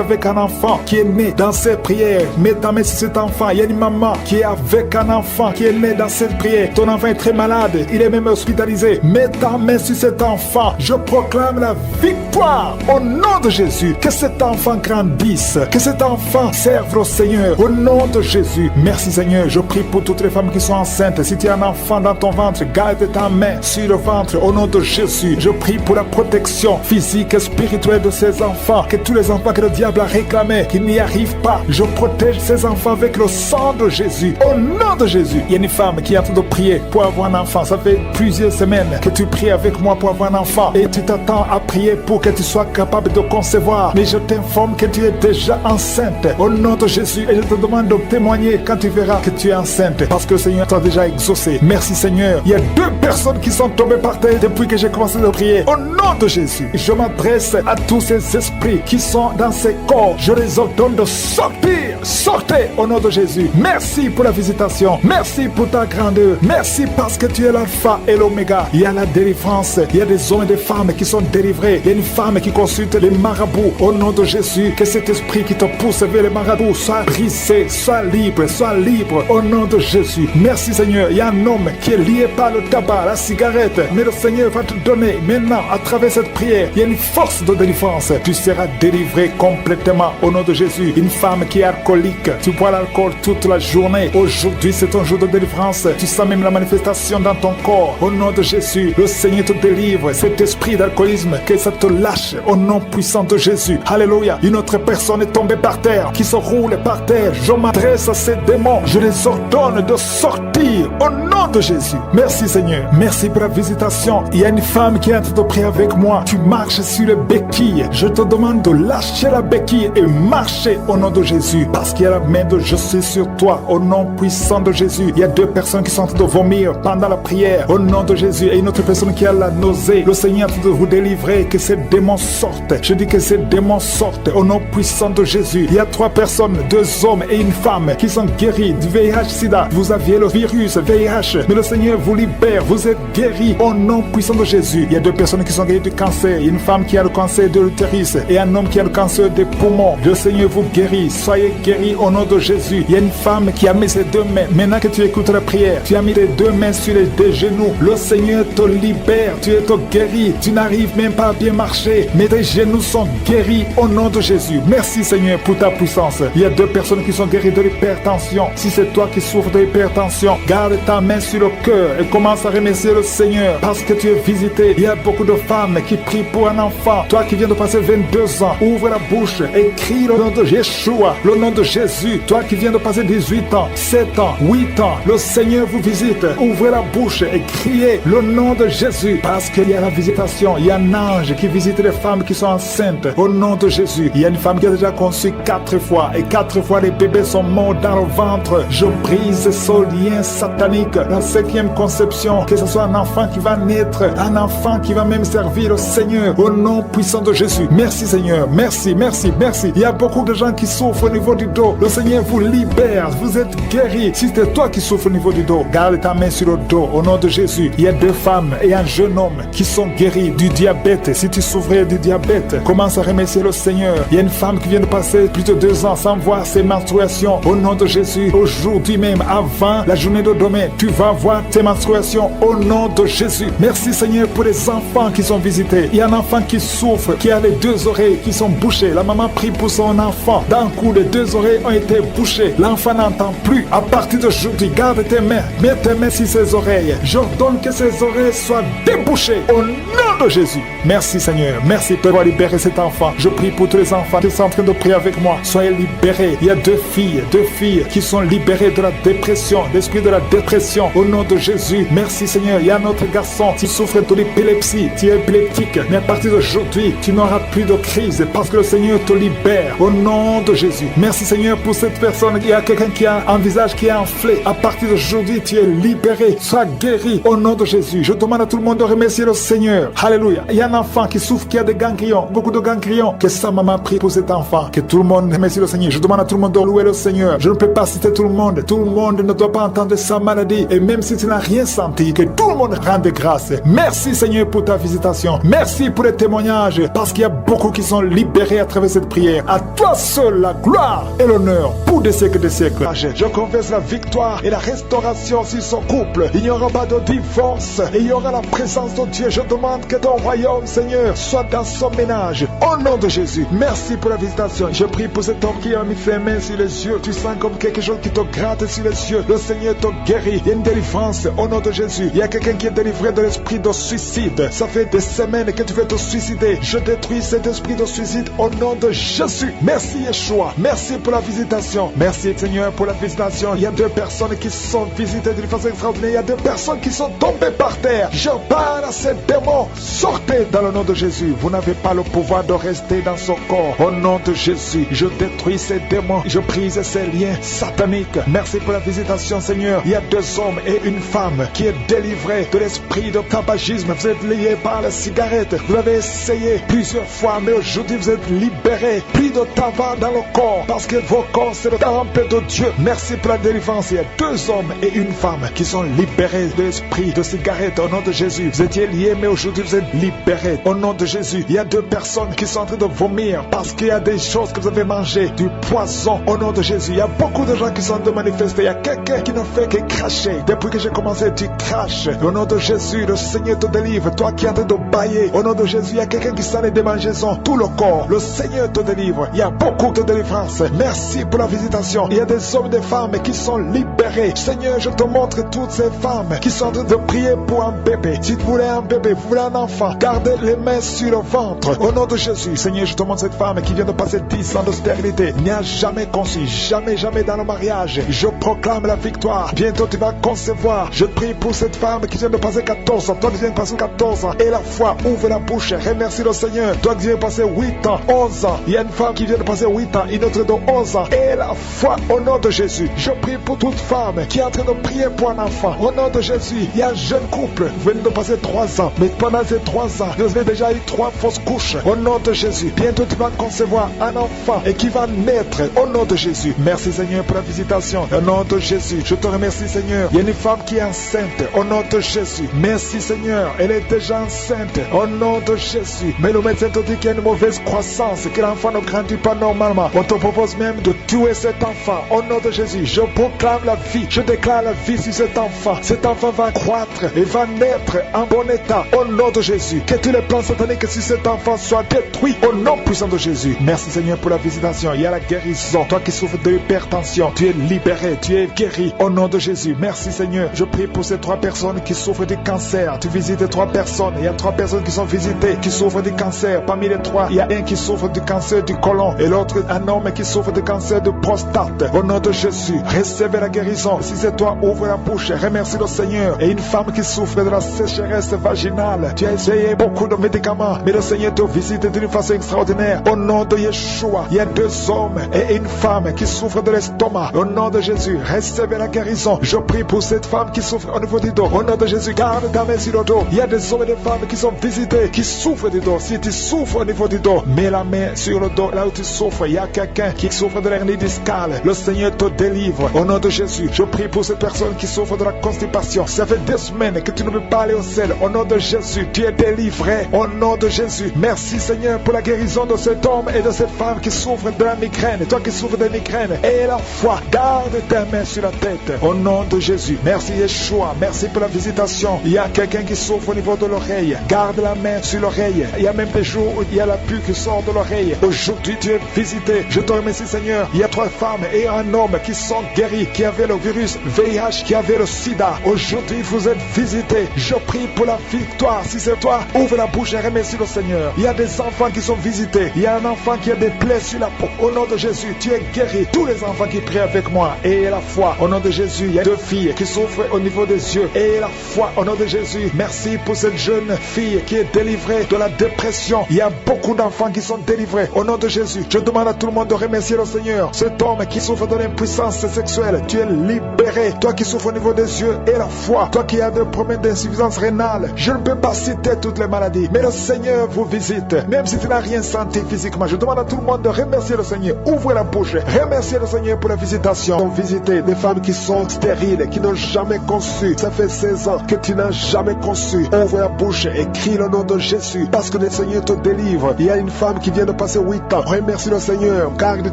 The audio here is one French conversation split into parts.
avec un enfant qui est né dans ces prières. Mets ta main sur cet enfant. Il y a une maman qui est avec un enfant qui est né dans cette prière. Ton enfant est très malade. Il est même hospitalisé. Mets ta main sur cet enfant. Je proclame la victoire au nom de Jésus. Que cet enfant grandisse. Que cet enfant serve au Seigneur. Au nom de Jésus. Merci Seigneur. Je prie pour toutes les femmes qui sont enceintes. Si tu as un enfant dans ton ventre, garde ta main sur le ventre. Au nom de Jésus. Je prie pour la protection physique et spirituelle de ces enfants. Que tous les enfants que le diable a réclamés, qu'ils n'y arrivent pas. Je protège ces enfants avec le sang de Jésus. Au nom de Jésus. Il y a une femme qui est en train de prier pour avoir un enfant. Ça fait plusieurs semaines que tu pries avec moi pour avoir un enfant. Et tu t'attends à prier pour que tu sois capable de concevoir. Mais je t'informe que tu es déjà enceinte. Au nom de Jésus. Et je te demande de témoigner quand tu verras que tu es enceinte. Parce que le Seigneur t'a déjà exaucé. Merci Seigneur. Il y a 2 personnes qui sont tombées par terre depuis que j'ai commencé à prier. Au nom de Jésus. Je m'adresse à tous ces esprits qui sont dans ces corps. Je les ordonne de sortir. Sortez au nom de Jésus. Merci pour la visitation. Merci pour ta grandeur. Merci parce que tu es l'alpha et l'oméga. Il y a la délivrance. Il y a des hommes et des femmes qui sont délivrés. Il y a une femme qui consulte les marabouts. Au nom de Jésus, que cet esprit qui te pousse vers les marabouts soit brisé, soit libre, soit libre. Au nom de Jésus. Merci Seigneur. Il y a un homme qui est lié par le tabac, la cigarette. Mais le Seigneur va te donner maintenant, à travers cette prière, il y a une force de délivrance. Tu seras délivré complètement au nom de Jésus. Une femme qui est alcoolique, tu bois l'alcool toute la journée. Aujourd'hui, c'est un jour de délivrance. Tu sens même la manifestation dans ton corps. Au nom de Jésus, le Seigneur te délivre. Cet esprit d'alcoolisme, que ça te lâche au nom puissant de Jésus. Alléluia. Une autre personne est tombée par terre, qui se roule par terre. Je m'adresse à ces démons. Je les ordonne de sortir au nom de Jésus. Merci Seigneur. Merci pour la visitation. Il y a une femme qui est en train de prier avec moi. Tu marches sur les béquilles. Je te demande de lâcher la béquille et marcher au nom de Jésus. Parce qu'il y a la main de je suis sur toi. Au nom puissant de Jésus. Il y a 2 personnes qui sont en train de vomir pendant la prière. Au nom de Jésus. Et une autre personne qui a la nausée. Le Seigneur est en train de vous délivrer. Que ces démons sortent. Je dis que ces démons sortent. Au nom puissant de Jésus. Il y a 3 personnes, 2 hommes et une femme qui sont guéris du VIH-Sida. Vous aviez le virus VIH. Mais le Seigneur vous libère. Vous êtes guéris au nom puissant de Jésus. Il y a 2 personnes qui sont guéries du cancer. Il y a une femme qui a le cancer de l'utérus et un homme qui a le cancer des poumons. Le Seigneur vous guérit. Soyez guéris au nom de Jésus. Il y a une femme qui a mis ses 2 mains. Maintenant que tu écoutes la prière, tu as mis tes 2 mains sur les 2 genoux. Le Seigneur te libère. Tu es guéri. Tu n'arrives même pas à bien marcher. Mais tes genoux sont guéris au nom de Jésus. Merci Seigneur pour ta puissance. Il y a 2 personnes qui sont guéries de l'hypertension. Si c'est toi qui souffres de l'hypertension, garde ta main sur le cœur et commence à remercier le Seigneur parce que tu es visité. Il y a beaucoup de femmes qui prient pour un enfant. Toi qui viens de passer 22 ans, ouvre la bouche et crie le nom de Yeshua, le nom de Jésus. Toi qui viens de passer 18 ans, 7 ans, 8 ans, le Seigneur vous visite. Ouvrez la bouche et criez le nom de Jésus parce qu'il y a la visitation. Il y a un ange qui visite les femmes qui sont enceintes au nom de Jésus. Il y a une femme qui a déjà conçu 4 fois et 4 fois les bébés sont morts dans le ventre. Je brise ce lien satanique. La 5e conception, que ce soit un enfant qui va naître, un enfant qui va même servir le Seigneur au nom puissant de Jésus. Merci Seigneur, merci, merci, merci. Il y a beaucoup de gens qui souffrent au niveau du dos. Le Seigneur vous libère, vous êtes guéris. Si c'est toi qui souffres au niveau du dos, garde ta main sur le dos au nom de Jésus. Il y a 2 femmes et un jeune homme qui sont guéris du diabète. Si tu souffrais du diabète, commence à remercier le Seigneur. Il y a une femme qui vient de passer plus de 2 ans sans voir ses menstruations au nom de Jésus. Aujourd'hui même, avant la journée de demain, tu vas voir tes menstruations au nom de Jésus. Merci Seigneur pour les enfants qui sont visités. Il y a un enfant qui souffre, qui a les 2 oreilles qui sont bouchées. La maman prie pour son enfant. D'un coup, les 2 oreilles ont été bouchées. L'enfant n'entend plus. À partir d'aujourd'hui, garde tes mains. Mets tes mains sur ses oreilles. J'ordonne que ses oreilles soient débouchées au nom de Jésus. Merci Seigneur. Merci pour libérer cet enfant. Je prie pour tous les enfants qui sont en train de prier avec moi. Soyez libérés. Il y a 2 filles qui sont libérées de la dépression, l'esprit de la dépression au nom de Jésus. Merci Seigneur. Il y a un autre garçon qui souffre de l'épilepsie. Tu es épileptique. Mais à partir d'aujourd'hui, tu n'auras plus de crise parce que le Seigneur te libère au nom de Jésus. Merci Seigneur pour cette personne. Il y a quelqu'un qui a un visage qui est enflé. À partir d'aujourd'hui, tu es libéré. Sois guéri au nom de Jésus. Je demande à tout le monde de remercier le Seigneur. Alléluia. Il y a un enfant qui souffre, qui a des ganglions, beaucoup de ganglions. Que sa maman prie pour cet enfant. Que tout le monde remercie le Seigneur. Je demande à tout le monde de louer le Seigneur. Je ne peux pas citer tout le monde. Tout le monde ne doit pas entendre de sa maladie. Et même si tu n'as rien senti, que tout le monde rende grâce. Merci Seigneur pour ta visitation. Merci pour les témoignages, parce qu'il y a beaucoup qui sont libérés à travers cette prière. À toi seul la gloire et l'honneur pour des siècles et des siècles. Je confesse la victoire et la restauration sur son couple. Il n'y aura pas de divorce et il y aura la présence de Dieu. Je demande que ton royaume, Seigneur, soit dans son ménage. Au nom de Jésus, merci pour la visitation. Je prie pour cet homme qui a mis ses mains sur les yeux. Tu sens comme quelque chose qui te gratte sur les yeux. Le Seigneur te guérit. Il y a une délivrance au nom de Jésus. Il y a quelqu'un qui est délivré de l'esprit de suicide. Ça fait des semaines que tu veux te suicider. Je détruis cet esprit de suicide au nom de Jésus. Merci Yeshua. Merci pour la visitation. Merci Seigneur pour la visitation. Il y a 2 personnes qui sont visitées d'une façon extraordinaire. Il y a 2 personnes qui sont tombées par terre. Je parle à ces démons. Sortez dans le nom de Jésus. Vous n'avez pas le pouvoir de rester dans son corps. Au nom de Jésus, je détruis ces démons. Je brise ces liens sataniques. Merci pour la visitation Seigneur. Il y a 2 hommes et une femme qui est délivrée de l'esprit de tabagisme. Vous êtes liés par la cigarette. Vous l'avez essayé plusieurs fois, mais aujourd'hui vous êtes libérés. Plus de tabac dans le corps, parce que vos corps c'est le temple de Dieu. Merci pour la délivrance. Il y a 2 hommes et une femme qui sont libérés de l'esprit de cigarette. Au nom de Jésus, vous étiez liés, mais aujourd'hui vous êtes libérés. Au nom de Jésus, il y a 2 personnes qui sont en train de vomir parce qu'il y a des choses que vous avez mangées, du poison. Au nom de Jésus, il y a beaucoup de gens qui sont en train de manifester. Il y a quelqu'un qui ne fait que cracher. Depuis que j'ai commencé, tu craches. Au nom de Jésus, le Seigneur te délivre. Toi qui es en train de bailler, au nom de Jésus, il y a quelqu'un qui s'en est démangeaison. Tout le corps, le Seigneur te délivre. Il y a beaucoup de délivrance. Merci pour la visitation. Il y a des hommes et des femmes qui sont libérés. Seigneur, je te montre toutes ces femmes qui sont en train de prier pour un bébé. Si vous voulez un bébé, vous voulez un enfant, gardez les mains sur le ventre. Au nom de Jésus, Seigneur, je te montre cette femme qui vient de passer 10 ans de stérilité. Il n'y a jamais conçu, jamais dans le mariage. Je proclame la victoire. Bientôt tu vas concevoir. Je prie pour cette femme qui vient de passer 14 ans. Toi qui viens de passer 14 ans. Et la foi, ouvre la bouche. Remercie le Seigneur. Toi qui viens de passer 8 ans, 11 ans. Il y a une femme qui vient de passer 8 ans, une autre de 11 ans. Et la foi au nom de Jésus. Je prie pour toute femme qui est en train de prier pour un enfant. Au nom de Jésus, il y a un jeune couple. Vous venez de passer 3 ans. Mais pendant ces 3 ans, vous avez déjà eu 3 fausses couches. Au nom de Jésus. Bientôt tu vas concevoir un enfant et qui va naître. Au nom de Jésus. Merci Seigneur pour la visitation. Au nom de Jésus. Je te remercie Seigneur. Il y a une femme qui est enceinte. Au nom de Jésus. Merci Seigneur. Elle est déjà enceinte. Au nom de Jésus. Mais le médecin te dit qu'il y a une mauvaise croissance, que l'enfant ne grandit pas normalement. On te propose même de tuer cet enfant. Au nom de Jésus, je proclame la vie. Je déclare la vie sur cet enfant. Cet enfant va croître et va naître en bon état. Au nom de Jésus. Que tous les plans sataniques sur cet enfant soient détruits. Au nom puissant de Jésus. Merci Seigneur pour la visitation. Il y a la guérison. Toi qui souffres de l'hypertension, tu es libéré, tu es guéri. Au nom de Jésus. Merci Seigneur. Je prie pour ces 3 personnes qui souffrent du cancer. Tu visites 3 personnes. Il y a 3 personnes qui sont visitées, qui souffrent du cancer. Parmi les 3, il y a un qui souffre du cancer du côlon et l'autre un homme qui souffre du cancer de prostate. Au nom de Jésus, recevez la guérison. Si c'est toi, ouvre la bouche, remercie le Seigneur. Et une femme qui souffre de la sécheresse vaginale. Tu as essayé beaucoup de médicaments, mais le Seigneur te visite d'une façon extraordinaire. Au nom de Yeshua, il y a 2 hommes et une femme qui souffrent de l'estomac. Au nom de Jésus, recevez la guérison. Je prie pour cette femme qui souffre au niveau du dos. Au nom de Jésus, garde ta main sur le dos. Il y a des hommes et des femmes qui sont visités, qui souffrent du dos. Si tu souffres au niveau du dos, mets la main sur le dos, là où tu souffres. Il y a quelqu'un qui souffre de l'hernie discale. Le Seigneur te délivre. Au nom de Jésus, je prie pour cette personne qui souffre de la constipation. Ça fait des semaines que tu ne peux pas aller au ciel. Au nom de Jésus, tu es délivré. Au nom de Jésus, merci Seigneur pour la guérison de cet homme et de cette femme qui souffre de la migraine. Toi qui souffres de migraine, et la foi, garde ta main sur la tête. Au nom de Jésus, merci Yeshua. Merci pour la visitation. Il y a quelqu'un qui souffre au niveau de l'oreille. Garde la main sur l'oreille. Il y a même des jours où il y a la pluie qui sort de l'oreille. Aujourd'hui, tu es visité. Je te remercie Seigneur. Il y a 3 femmes et un homme qui sont guéris, qui avaient le virus VIH, qui avaient le sida. Aujourd'hui, vous êtes visités. Je prie pour la victoire. Si c'est toi, ouvre la bouche et remercie le Seigneur. Il y a des enfants qui sont visités. Il y a un enfant qui a des plaies sur la peau. Au nom de Jésus, tu es guéri. Tous les enfants qui prient avec moi, et la foi. Au nom de Jésus, il y a 2 filles qui souffrent au niveau des yeux. Et la foi, au nom de Jésus. Merci pour cette jeune fille qui est délivrée de la dépression. Il y a beaucoup d'enfants qui sont délivrés. Au nom de Jésus, je demande à tout le monde de remercier le Seigneur. Cet homme qui souffre de l'impuissance sexuelle, tu es libéré. Toi qui souffres au niveau des yeux et la foi. Toi qui as des problèmes d'insuffisance rénale. Je ne peux pas citer toutes les maladies, mais le Seigneur vous visite. Même si tu n'as rien senti physiquement, je demande à tout le monde de remercier le Seigneur. Ouvrez la bouche. Remerciez le Seigneur pour la visitation. Visiter des femmes qui sont sont stériles, qui n'ont jamais conçu. Ça fait 16 ans que tu n'as jamais conçu. Ouvre la bouche et crie le nom de Jésus, parce que le Seigneur te délivre. Il y a une femme qui vient de passer 8 ans. Remercie le Seigneur. Garde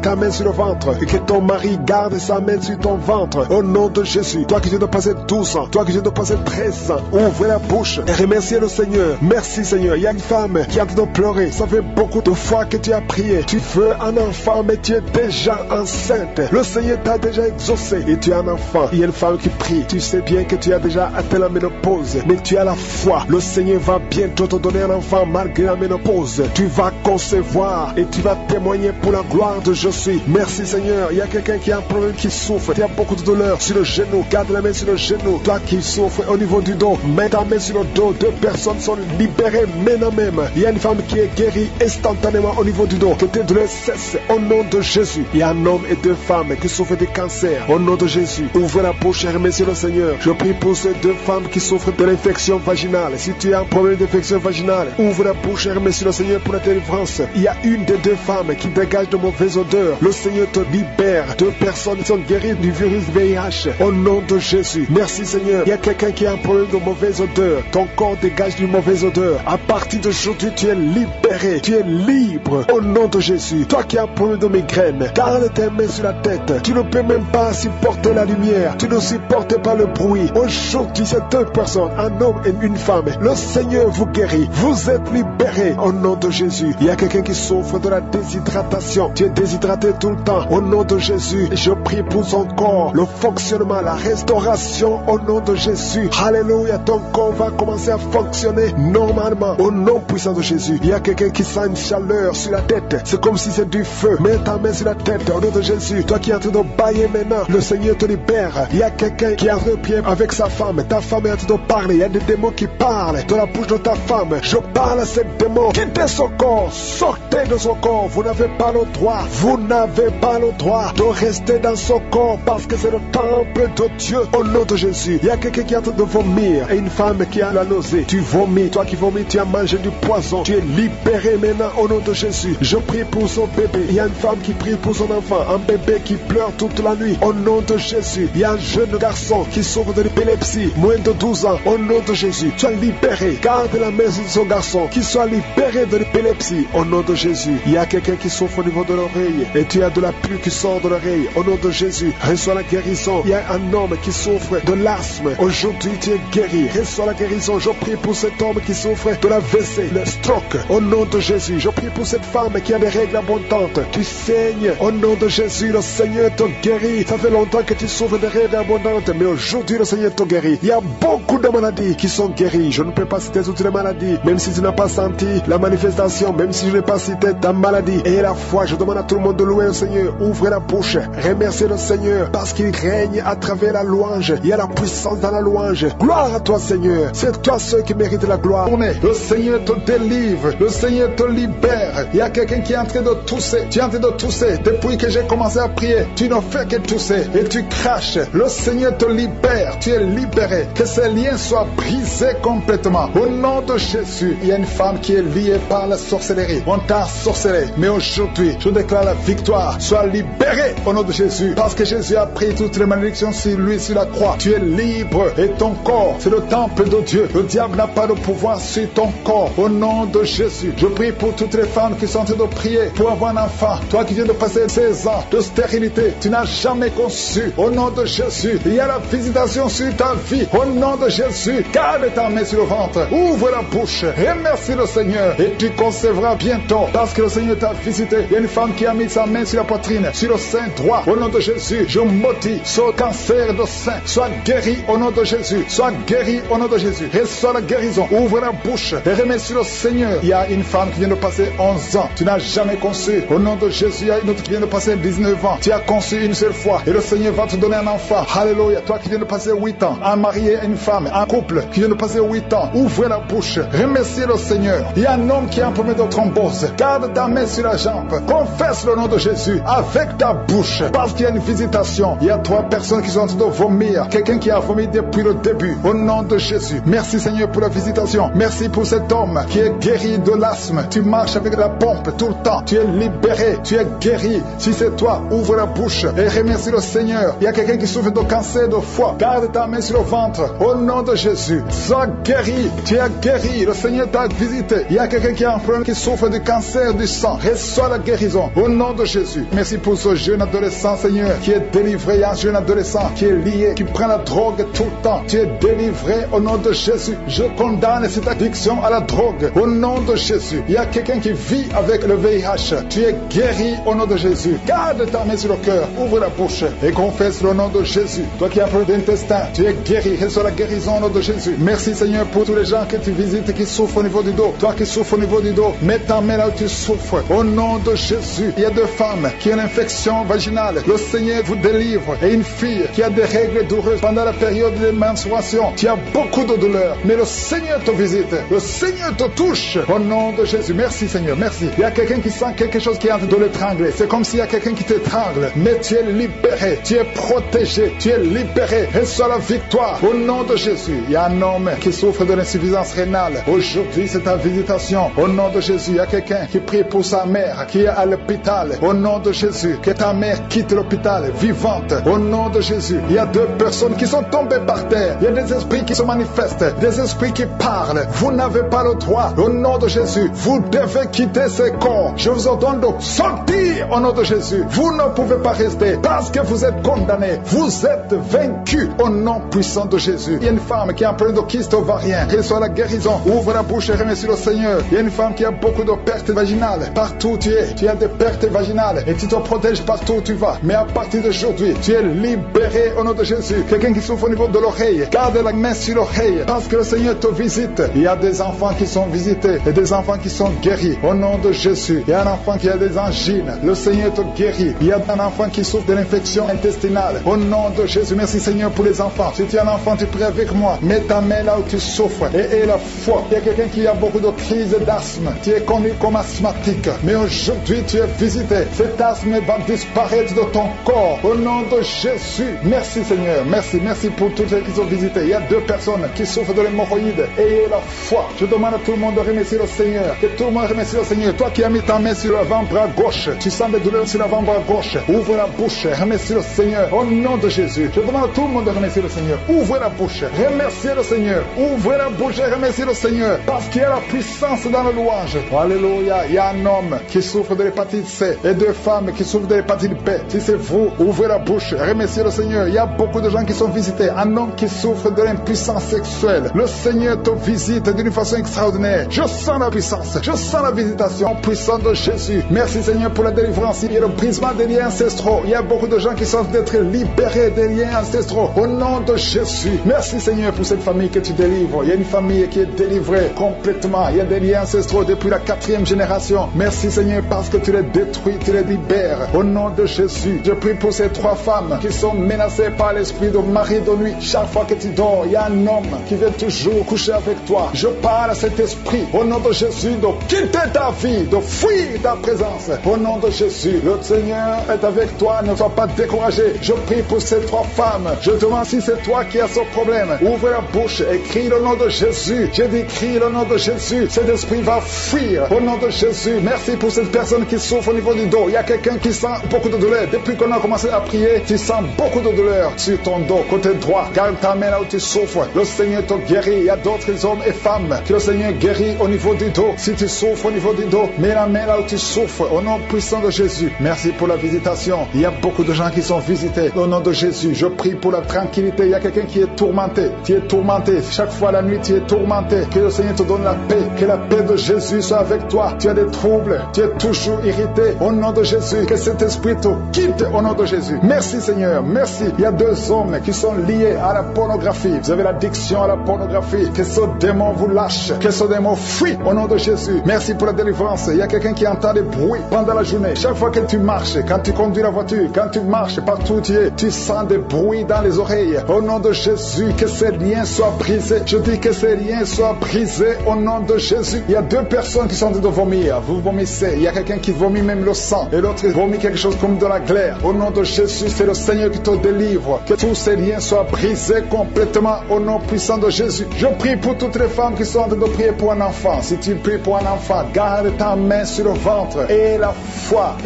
ta main sur le ventre et que ton mari garde sa main sur ton ventre. Au nom de Jésus. Toi qui viens de passer 12 ans, toi qui viens de passer 13 ans, ouvre la bouche et remercie le Seigneur. Merci Seigneur. Il y a une femme qui est en train de pleurer. Ça fait beaucoup de fois que tu as prié. Tu veux un enfant, mais tu es déjà enceinte. Le Seigneur t'a déjà exaucé et tu as un enfant. Il y a une femme qui prie. Tu sais bien que tu as déjà atteint la ménopause, mais tu as la foi. Le Seigneur va bientôt te donner un enfant malgré la ménopause. Tu vas concevoir et tu vas témoigner pour la gloire de Jésus. Merci Seigneur. Il y a quelqu'un qui a un problème, qui souffre. Tu as beaucoup de douleur sur le genou. Garde la main sur le genou. Toi qui souffres au niveau du dos, mets ta main sur le dos. 2 personnes sont libérées maintenant même. Il y a une femme qui est guérie instantanément au niveau du dos. Que tes douleurs cessent au nom de Jésus. Il y a un homme et 2 femmes qui souffrent de cancer au nom de Jésus. Ouvre la bouche et remercie le Seigneur. Je prie pour ces 2 femmes qui souffrent de l'infection vaginale. Si tu as un problème d'infection vaginale, ouvre la bouche et remercie le Seigneur pour la délivrance. Il y a une des 2 femmes qui dégage de mauvaises odeurs. Le Seigneur te libère. 2 personnes sont guéries du virus VIH au nom de Jésus. Merci Seigneur. Il y a quelqu'un qui a un problème de mauvaise odeur. Ton corps dégage d'une mauvaise odeur. À partir d'aujourd'hui, tu es libéré. Tu es libre au nom de Jésus. Toi qui as un problème de migraine, garde tes mains sur la tête. Tu ne peux même pas supporter la lumière. Tu ne supportes pas le bruit. Aujourd'hui, c'est 2 personnes, un homme et une femme. Le Seigneur vous guérit. Vous êtes libérés au nom de Jésus. Il y a quelqu'un qui souffre de la déshydratation. Tu es déshydraté tout le temps. Au nom de Jésus, je prie pour son corps, le fonctionnement, la restauration au nom de Jésus. Alléluia, ton corps va commencer à fonctionner normalement au nom puissant de Jésus. Il y a quelqu'un qui sent une chaleur sur la tête. C'est comme si c'est du feu. Mets ta main sur la tête au nom de Jésus. Toi qui es en train de bailler maintenant, le Seigneur te libère. Il y a quelqu'un qui est en train de prier avec sa femme. Ta femme est en train de parler. Il y a des démons qui parlent de la bouche de ta femme. Je parle à ces démons. Quittez son corps. Sortez de son corps. Vous n'avez pas le droit. Vous n'avez pas le droit de rester dans son corps parce que c'est le temple de Dieu au nom de Jésus. Il y a quelqu'un qui est en train de vomir et une femme qui a la nausée. Tu vomis. Toi qui vomis, tu as mangé du poison. Tu es libéré maintenant au nom de Jésus. Je prie pour son bébé. Il y a une femme qui prie pour son enfant. Un bébé qui pleure toute la nuit au nom de Jésus. Il y a un jeune garçon qui souffre de l'épilepsie, moins de 12 ans, au nom de Jésus. Sois libéré. Garde la main sur son garçon, qui soit libéré de l'épilepsie au nom de Jésus. Il y a quelqu'un qui souffre au niveau de l'oreille et tu as de la pluie qui sort de l'oreille au nom de Jésus. Reçois la guérison. Il y a un homme qui souffre de l'asthme. Aujourd'hui tu es guéri. Reçois la guérison. Je prie pour cet homme qui souffre de la WC, le stroke au nom de Jésus. Je prie pour cette femme qui a des règles abondantes. Tu saignes au nom de Jésus. Le Seigneur te guérit. Ça fait longtemps que tu souffres de règles abondantes, mais aujourd'hui le Seigneur te guérit. Il y a beaucoup de maladies qui sont guéries. Je ne peux pas citer toutes les maladies, même si tu n'as pas senti la manifestation, même si je n'ai pas cité ta maladie. Et la foi, je demande à tout le monde de louer le Seigneur. Ouvrez la bouche, remerciez le Seigneur parce qu'il règne à travers la louange. Il y a la puissance dans la louange. Gloire à toi Seigneur. C'est toi seul qui mérite la gloire. Le Seigneur te délivre. Le Seigneur te libère. Il y a quelqu'un qui est en train de tousser. Tu es en train de tousser. Depuis que j'ai commencé à prier, tu ne fais que tousser et tu craches. Le Seigneur te libère. Tu es libéré. Que ces liens soient brisés complètement. Au nom de Jésus, il y a une femme qui est liée par la sorcellerie. On t'a sorcelé. Mais aujourd'hui, je déclare la victoire. Sois libéré au nom de Jésus. Parce que Jésus a pris toutes les malédictions sur lui, sur la croix. Tu es libre et ton corps, c'est le temple de Dieu. Le diable n'a pas de pouvoir sur ton corps. Au nom de Jésus, je prie pour toutes les femmes qui sont en train de prier pour avoir un enfant. Toi qui viens de passer 16 ans de stérilité, tu n'as jamais conçu. Au nom de Jésus, il y a la visitation sur ta vie. Au nom de Jésus, garde ta main sur le ventre. Ouvre la bouche. Remercie le Seigneur et tu concevras bientôt parce que le Seigneur t'a visité. Il y a une femme qui a mis sa main sur la poitrine, sur le sein droit. Au nom de Jésus, je maudis ce cancer de sein. Sois guéri au nom de Jésus. Sois guéri au nom de Jésus. Reçois la guérison. Ouvre la bouche et remercie le Seigneur. Il y a une femme qui vient de passer 11 ans. Tu n'as jamais conçu. Au nom de Jésus, il y a une autre qui vient de passer 19 ans. Tu as conçu une seule fois et le Seigneur va te donner un enfant. Alléluia. Toi qui viens de passer 8 ans, un mari et une femme, un couple qui vient de passer 8 ans, ouvrez la bouche. Remerciez le Seigneur. Il y a un homme qui a un problème de thrombose. Garde ta main sur la jambe. Confesse le nom de Jésus avec ta bouche parce qu'il y a une visitation. Il y a 3 personnes qui sont en train de vomir. Quelqu'un qui a vomi depuis le début. Au nom de Jésus. Merci Seigneur pour la visitation. Merci pour cet homme qui est guéri de l'asthme. Tu marches avec la pompe tout le temps. Tu es libéré, tu es guéri. Si c'est toi, ouvre la bouche et remercie le Seigneur. Il y a quelqu'un qui souffre de cancer de foie. Garde ta main sur le ventre. Au nom de Jésus, sois guéri. Tu es guéri. Le Seigneur t'a visité. Il y a quelqu'un qui a un problème, qui souffre du cancer du sang. Reçois la guérison. Au nom de Jésus. Merci pour ce jeune adolescent, Seigneur, qui est délivré. Il y a un jeune adolescent qui est lié, qui prend la drogue tout le temps. Tu es délivré au nom de Jésus. Je condamne cette addiction à la drogue. Au nom de Jésus. Il y a quelqu'un qui vit avec le VIH. Tu es guéri au nom de Jésus. Garde ta main sur le cœur. Ouvre la bouche et confesse le nom de Jésus. Toi qui as un problème d'intestin, tu es guéri. Reçois la guérison au nom de Jésus. Merci Seigneur pour tous les gens que tu visites qui souffrent au niveau du dos. Toi qui souffres au niveau du dos, mets ta main là où tu souffres. Au nom de Jésus. Il y a 2 femmes qui ont une infection vaginale. Le Seigneur vous délivre. Et une fille qui a des règles douloureuses pendant la période de menstruation. Tu as beaucoup de douleurs. Mais le Seigneur te visite. Le Seigneur te touche. Au nom de Jésus. Merci Seigneur. Merci. Il y a quelqu'un qui sent quelque chose qui est en train de l'étrangler. C'est comme s'il y a quelqu'un qui t'étrangle. Mais tu es libéré. Tu es protégé. Tu es libéré. Reçois la victoire. Au nom de Jésus. Il y a un homme qui souffre de l'insuffisance rénale. Aujourd'hui, c'est ta visitation. Au nom de Jésus. Il y a quelqu'un qui prie pour sa mère qui est à l'hôpital. Au nom de Jésus. Que ta mère quitte l'hôpital vivante. Au nom de Jésus. Il y a 2 personnes qui sont tombées par terre. Il y a des esprits qui se manifestent. Des esprits qui parlent. Vous n'avez pas le droit. Au nom de Jésus. Vous devez quitter ces corps. Je vous ordonne de sortir au nom de Jésus. Vous ne pouvez pas rester parce que vous êtes condamnés. Vous êtes vaincus au nom puissant de Jésus. Il y a une femme qui a un problème de kyste ovarien. Reçois la guérison. Ouvre la bouche et remercie le Seigneur. Il y a une femme qui a beaucoup de pertes vaginales. Partout où tu es, tu as des pertes vaginales et tu te protèges partout où tu vas. Mais à partir d'aujourd'hui, tu es libéré au nom de Jésus. Quelqu'un qui souffre au niveau de l'oreille, garde la main sur l'oreille parce que le Seigneur te visite. Il y a des enfants qui sont visités et des enfants qui sont guéris au nom de Jésus. Il y a un enfant qui a des angines. Le Seigneur te guérit. Il y a un enfant qui souffre de l'infection intestinale. Au nom de Jésus, merci Seigneur pour les enfants. Si tu es un enfant, tu pries avec moi. Mets ta main là où tu souffres et la foi. Il y a quelqu'un qui a beaucoup de crises d'asthme. Tu es connu comme asthmatique. Mais aujourd'hui, tu es visité. Cet asthme va disparaître de ton corps. Au nom de Jésus. Merci Seigneur. Merci. Merci pour tous ceux qui sont visités. Il y a 2 personnes qui souffrent de l'hémorroïde. Ayez la foi. Je demande à tout le monde de remercier le Seigneur. Que tout le monde remercie le Seigneur. Toi qui as mis ta main sur l'avant-bras gauche, tu sens des douleurs sur l'avant-bras gauche. Ouvre la bouche. Remercie le Seigneur. Au nom de Jésus. Je demande à tout le monde de remercier le Seigneur. Ouvre la bouche. Remerciez le Seigneur. Ouvre la bouche et remerciez le Seigneur. Parce qu'il y a la puissance dans la louange. Alléluia. Il y a un homme qui souffre de l'hépatite C et 2 femmes qui souffrent de l'hépatite B. Si c'est vous, ouvrez la bouche. Remerciez le Seigneur. Il y a beaucoup de gens qui sont visités. Un homme qui souffre de l'impuissance sexuelle. Le Seigneur te visite d'une façon extraordinaire. Je sens la puissance. Je sens la visitation puissante de Jésus. Merci Seigneur pour la délivrance. Il y a le brisement des liens ancestraux. Il y a beaucoup de gens qui sont d'être libérés des liens ancestraux. Au nom de Jésus. Merci Seigneur pour cette famille que tu délivres. Il y a une famille qui est délivrée complètement. Il y a des liens ancestraux depuis la 4e génération. Merci Seigneur parce que tu les détruis, tu les libères. Au nom de Jésus. Je prie pour ces 3 femmes qui sont menacées par l'esprit de mari de nuit. Chaque fois que tu dors, il y a un homme qui vient toujours coucher avec toi. Je parle à cet esprit. Au nom de Jésus, de quitter ta vie, de fuir ta présence. Au nom de Jésus, le Seigneur est avec toi. Ne sois pas découragé. Je prie pour ces 3 femmes. Je demande si c'est toi qui as ce problème. Ouvre la bouche et crie le nom de Jésus. J'ai dit crie le nom de Jésus. Cet esprit va fuir. Au nom de Jésus. Merci pour cette personne qui souffre au niveau du dos. Il y a quelqu'un qui sent beaucoup de douleur. Depuis qu'on a commencé à prier, tu sens beaucoup de douleur sur ton dos, côté droit. Garde ta main là où tu souffres. Le Seigneur te guérit. Il y a d'autres hommes et femmes que le Seigneur guérit au niveau du dos. Si tu souffres au niveau du dos, mets la main là où tu souffres. Au nom puissant de Jésus. Merci pour la visitation. Il y a beaucoup de gens qui sont visités. Au nom de Jésus, je prie pour la tranquillité. Il y a quelqu'un qui est tourmenté. Tu es tourmenté. Chaque fois la nuit, tu es tourmenté. Que le Seigneur te donne la paix. Que la paix de Jésus soit avec toi. Tu as des troubles. Tu es toujours irrité. Au nom de Jésus, que cet esprit te quitte au nom de Jésus. Merci Seigneur. Merci. Il y a 2 hommes qui sont liés à la pornographie. Vous avez l'addiction à la pornographie. Que ce démon vous lâche. Que ce démon fuit au nom de Jésus. Merci pour la délivrance. Il y a quelqu'un qui entend des bruits pendant la journée. Chaque fois que tu marches, quand tu conduis la voiture, quand tu marches partout où tu es, tu sens des bruits dans les oreilles. Au nom de Jésus, que ces liens soient brisés. Je dis que ces liens soient brisés au nom de Jésus. Il y a 2 personnes qui sont en train de vomir. Vous vomissez. Il y a quelqu'un qui vomit même le sang. Et l'autre vomit quelque chose comme de la glaire. Au nom de Jésus, c'est le Seigneur qui te délivre. Que tous ces liens soient brisés complètement au nom puissant de Jésus. Je prie pour toutes les femmes qui sont en train de prier pour un enfant. Si tu pries pour un enfant, garde ta main sur le ventre. Et la foi,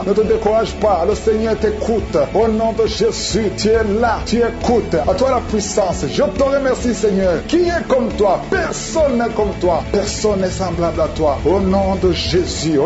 ne te décourage pas, le Seigneur t'écoute. Au nom de Jésus, tu es là, tu écoutes. À toi la puissance. Je te remercie, Seigneur. Qui est comme toi? Personne n'est comme toi. Personne n'est semblable à toi. Au nom de Jésus,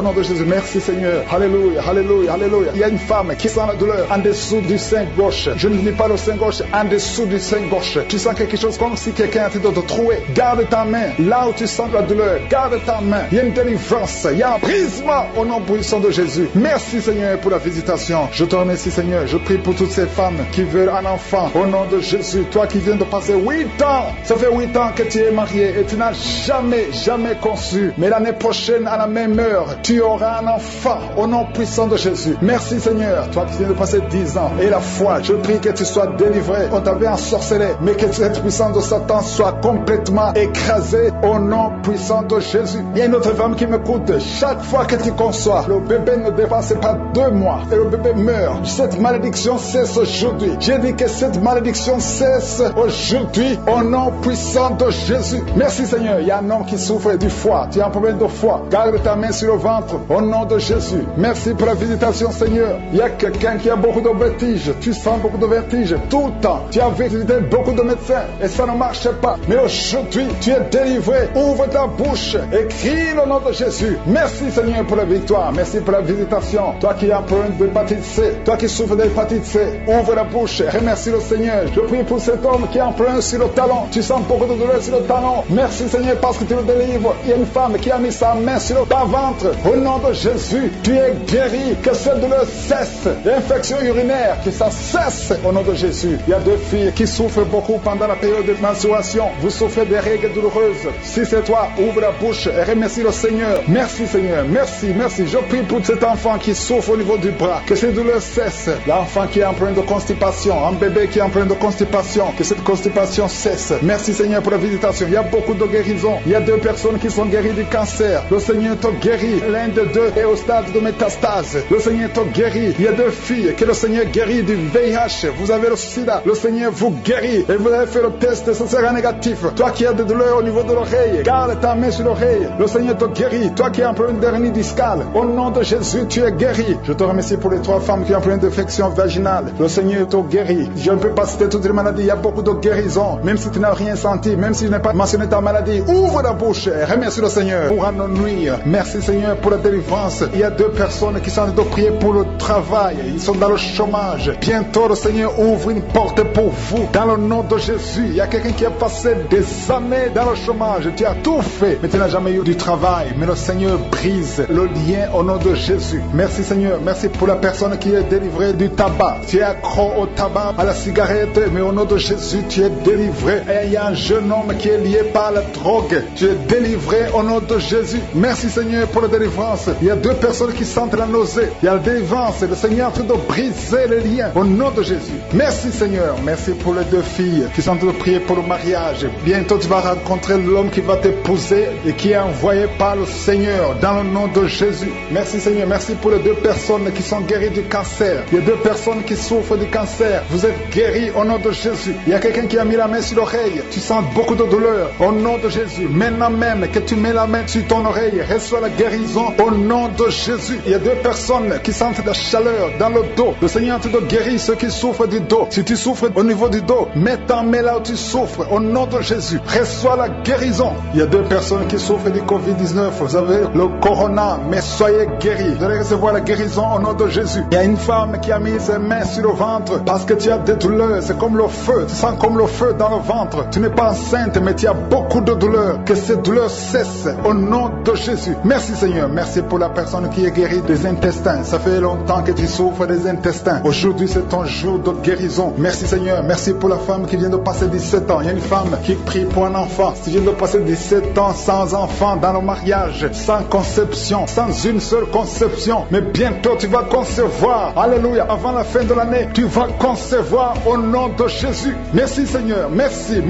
merci Seigneur. Alléluia, alléluia, alléluia. Il y a une femme qui sent la douleur en dessous du sein gauche. Je ne dis pas le sein gauche, en dessous du sein gauche. Tu sens quelque chose comme si quelqu'un a été de te trouer. Garde ta main là où tu sens la douleur. Garde ta main. Il y a une délivrance. Il y a un brisement au nom puissant de Jésus. Merci Seigneur pour la visitation. Je te remercie Seigneur. Je prie pour toutes ces femmes qui veulent un enfant. Au nom de Jésus, toi qui viens de passer 8 ans. Ça fait 8 ans que tu es marié et tu n'as jamais conçu. Mais l'année prochaine, à la même heure, tu auras un enfant. Au nom puissant de Jésus. Merci Seigneur. Toi qui viens de passer 10 ans. Et la foi, je prie que tu sois délivré. On t'avait ensorcelé. Mais que cette puissance de Satan soit complètement écrasée. Au nom puissant de Jésus. Il y a une autre femme qui m'écoute. Chaque fois que tu conçois, le bébé ne dépasse pas 2 mois. Et le bébé meurt. Cette malédiction cesse aujourd'hui. J'ai dit que cette malédiction cesse aujourd'hui. Au nom puissant de Jésus. Merci Seigneur. Il y a un homme qui souffre du foie. Tu as un problème de foie. Garde ta main sur le ventre. Au nom de Jésus. Merci pour la visitation Seigneur. Il y a quelqu'un qui a beaucoup de vertiges. Tu sens beaucoup de vertiges tout le temps. Tu as visité beaucoup de médecins et ça ne marche pas. Mais aujourd'hui, tu es délivré. Ouvre ta bouche et crie le nom de Jésus. Merci Seigneur pour la victoire. Merci pour la visitation. Toi qui as un problème d'hépatite C. Toi qui souffres d'hépatite C. Ouvre la bouche et remercie le Seigneur. Je prie pour cet homme qui a un problème sur le talon. Tu sens beaucoup de douleur sur le talon. Merci Seigneur parce que tu le délivres. Il y a une femme qui a mis sa main sur ton ventre. Au nom de Jésus, tu es guéri. Que cette douleur cesse. L'infection urinaire, que ça cesse. Au nom de Jésus. Il y a 2 filles qui souffrent beaucoup pendant la période de menstruation. Vous souffrez des règles douloureuses. Si c'est toi, ouvre la bouche et remercie le Seigneur. Merci Seigneur. Merci. Je prie pour cet enfant qui souffre au niveau du bras. Que cette douleur cesse. L'enfant qui est en train de constipation. Un bébé qui est en train de constipation. Que cette constipation cesse. Merci Seigneur pour la visitation. Il y a beaucoup de guérisons. Il y a 2 personnes qui sont guéries du cancer. Le Seigneur te guérit. L'un de 2 est au stade de métastase. Le Seigneur te guérit. Il y a 2 filles que le Seigneur guérit du VIH. Vous avez le sida. Le Seigneur vous guérit. Et vous avez fait le test, ce sera négatif. Toi qui as des douleurs au niveau de l'oreille, garde ta main sur l'oreille. Le Seigneur te guérit. Toi qui as un problème d'hernie discale, au nom de Jésus, tu es guéri. Je te remercie pour les 3 femmes qui ont un problème d'infection vaginale. Le Seigneur te guérit. Je ne peux pas citer toutes les maladies. Il y a beaucoup de guérisons. Même si tu n'as rien senti, même si je n'ai pas mentionné ta maladie, ouvre la bouche et remercie le Seigneur pour en nuire. Merci Seigneur pour la délivrance. Il y a 2 personnes qui sont en train de prier pour le travail. Ils sont dans le chômage. Bientôt le Seigneur ouvre une porte pour vous. Dans le nom de Jésus, il y a quelqu'un qui a passé des années dans le chômage. Tu as tout fait, mais tu n'as jamais eu du travail. Mais le Seigneur brise le lien au nom de Jésus. Merci Seigneur. Merci pour la personne qui est délivrée du tabac. Tu es accro au tabac, à la cigarette, mais au nom de Jésus, tu es délivré. Et il y a un jeune homme qui est lié par la drogue. Tu es délivré au nom de Jésus. Merci Seigneur pour la délivrance. Il y a 2 personnes qui sentent la nausée. Il y a la délivrance. Le Seigneur est en train de briser les liens au nom de Jésus. Merci Seigneur. Merci pour les 2 filles qui sont en train de prier pour le mariage. Bientôt tu vas rencontrer l'homme qui va t'épouser et qui est envoyé par le Seigneur dans le nom de Jésus. Merci Seigneur. Merci pour les 2 personnes qui sont guéries du cancer. Il y a 2 personnes qui souffrent du cancer. Vous êtes guéris au nom de Jésus. Il y a quelqu'un qui a mis la main sur l'oreille. Tu sens beaucoup de douleur au nom de Jésus. Maintenant même que tu mets la main sur ton oreille, reçois la guérison au nom de Jésus. Il y a 2 personnes qui sentent la chaleur dans le dos. Le Seigneur te guérit ceux qui souffrent du dos. Si tu souffres au niveau du dos, mets ta main là où tu souffres au nom de Jésus. Reçois la guérison. Il y a 2 personnes qui souffrent du Covid-19. Vous avez le corona, mais soyez guéris. Vous allez recevoir la guérison au nom de Jésus. Il y a une femme qui a mis ses mains sur le ventre parce que tu as des douleurs. C'est comme le feu. Tu sens comme le feu dans le ventre. Tu n'es pas enceinte, mais tu as beaucoup de douleurs. Que ces douleurs cessent au nom de Jésus. Merci Seigneur. Merci pour la personne qui est guérie des intestins. Ça fait longtemps que tu souffres des intestins. Aujourd'hui, c'est ton jour de guérison. Merci Seigneur. Merci pour la femme qui vient de passer 17 ans. Il y a une femme qui prie pour un enfant. Tu viens de passer 17 ans sans enfant dans le mariage, sans conception, sans une seule conception. Mais bientôt, tu vas concevoir. Alléluia. Avant la fin de l'année, tu vas concevoir au nom de Jésus. Merci Seigneur. Merci.